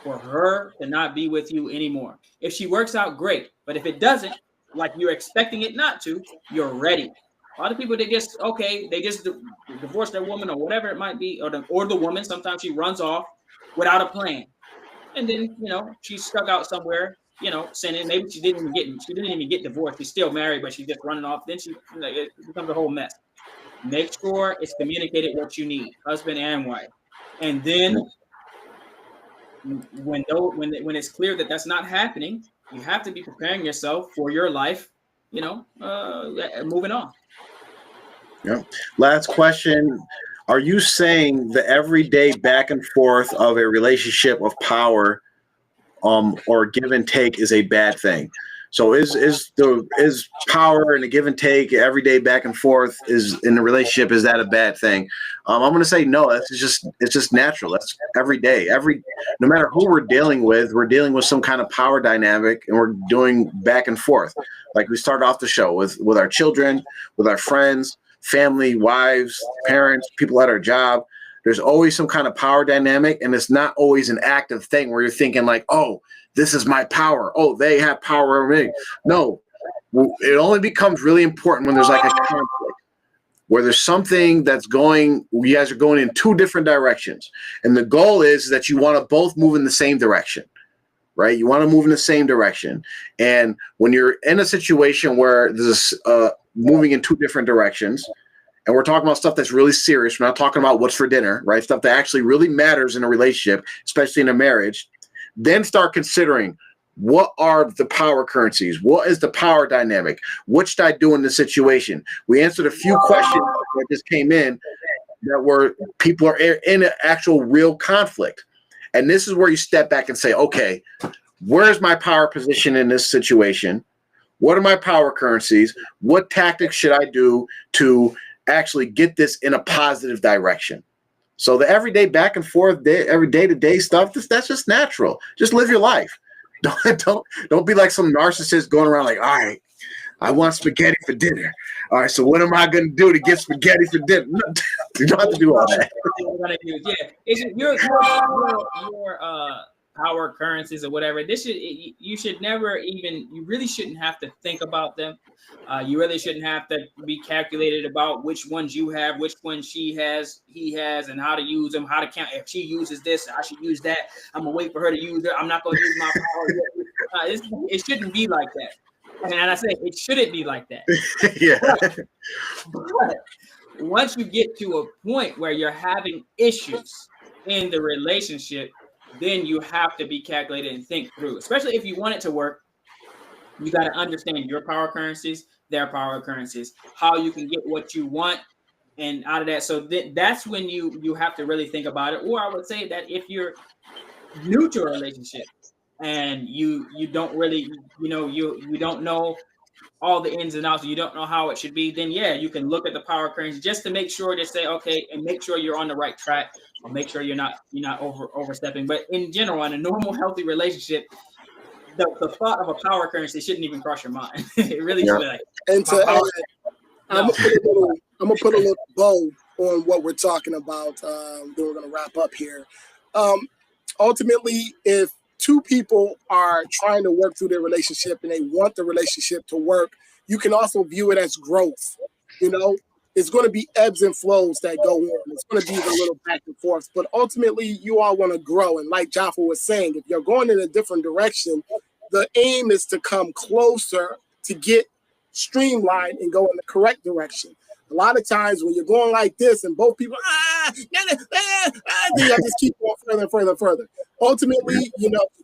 for her to not be with you anymore. If she works out, great. But if it doesn't, like you're expecting it not to, you're ready. A lot of people, they just divorce their woman or whatever it might be, or the woman, sometimes she runs off without a plan. And then, she's stuck out somewhere, sinning. Maybe she didn't even get divorced. She's still married, but she's just running off. Then it becomes a whole mess. Make sure it's communicated what you need, husband and wife. And then when it's clear that that's not happening, you have to be preparing yourself for your life, moving on. Yeah. Last question. Are you saying the everyday back and forth of a relationship of power or give and take is a bad thing? So is power and a give and take everyday back and forth is in a relationship, is that a bad thing? I'm going to say no. It's just natural. That's every day. No matter who we're dealing with some kind of power dynamic, and we're doing back and forth. Like we started off the show with our children, with our friends, family, wives, parents, people at our job. There's always some kind of power dynamic, and it's not always an active thing where you're thinking like, oh, this is my power. Oh, they have power over me. No, it only becomes really important when there's like a conflict, where there's something you guys are going in two different directions. And the goal is that you want to both move in the same direction, right? You want to move in the same direction. And when you're in a situation where there's moving in two different directions, and we're talking about stuff that's really serious, we're not talking about what's for dinner, right? Stuff that actually really matters in a relationship, especially in a marriage. Then start considering, what are the power currencies? What is the power dynamic? What should I do in this situation? We answered a few questions that just came in that people are in an actual real conflict. And this is where you step back and say, okay, where's my power position in this situation? What are my power currencies? What tactics should I do to actually get this in a positive direction? So the everyday back and forth, every day-to-day stuff, that's just natural. Just live your life. Don't be like some narcissist going around like, all right, I want spaghetti for dinner. All right, so what am I going to do to get spaghetti for dinner? You don't have to do all that. Your power currencies or whatever. You really shouldn't have to think about them. You really shouldn't have to be calculated about which ones you have, which ones he has, and how to use them, how to count. If she uses this, I should use that. I'm gonna wait for her to use it. I'm not gonna use my power. It shouldn't be like that. And I say it shouldn't be like that. Yeah. But once you get to a point where you're having issues in the relationship, then you have to be calculated and think through, especially if you want it to work. You got to understand your power currencies, their power currencies, how you can get what you want and out of that. So that's when you have to really think about it. Or I would say that if you're new to a relationship and you don't really, you don't know all the ins and outs, you don't know how it should be, then yeah, you can look at the power currency just to make sure to say, okay, and make sure you're on the right track, or make sure you're not overstepping. But in general, in a normal, healthy relationship, the thought of a power currency shouldn't even cross your mind. It really should. Like, and I'm gonna put a little bow on what we're talking about. Then we're gonna wrap up here. Ultimately, if two people are trying to work through their relationship and they want the relationship to work, you can also view it as growth. It's going to be ebbs and flows that go on. It's going to be a little back and forth, but ultimately you all want to grow. And like Jaffa was saying, if you're going in a different direction, the aim is to come closer to get streamlined and go in the correct direction. A lot of times when you're going like this and both people, then you just keep going further and further and further. Ultimately,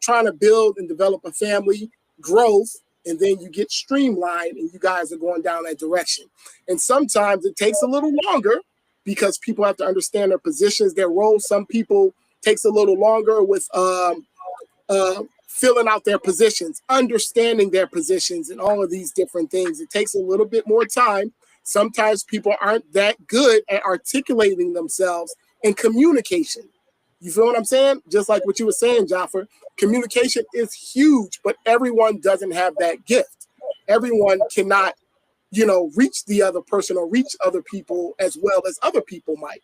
trying to build and develop a family, growth, and then you get streamlined and you guys are going down that direction. And sometimes it takes a little longer because people have to understand their positions, their roles. Some people takes a little longer with filling out their positions, understanding their positions, and all of these different things. It takes a little bit more time. Sometimes people aren't that good at articulating themselves in communication. You feel what I'm saying? Just like what you were saying, Jaffer. Communication is huge, but everyone doesn't have that gift. Everyone cannot, reach the other person or reach other people as well as other people might,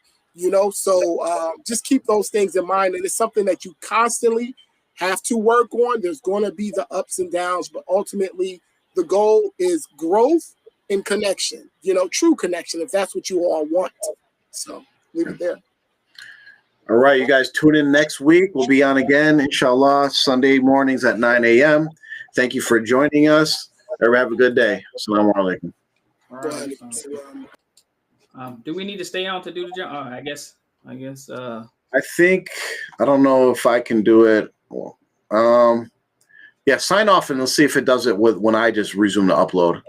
So just keep those things in mind. And it's something that you constantly have to work on. There's going to be the ups and downs, but ultimately the goal is growth and connection, true connection, if that's what you all want. So leave it there. All right, you guys tune in next week. We'll be on again, inshallah, Sunday mornings at 9 a.m. Thank you for joining us. Everybody have a good day. Assalamu alaikum. Do we need to stay on to do the job? I guess. I think, I don't know if I can do it. Yeah, sign off and let's see if it does it when I just resume the upload.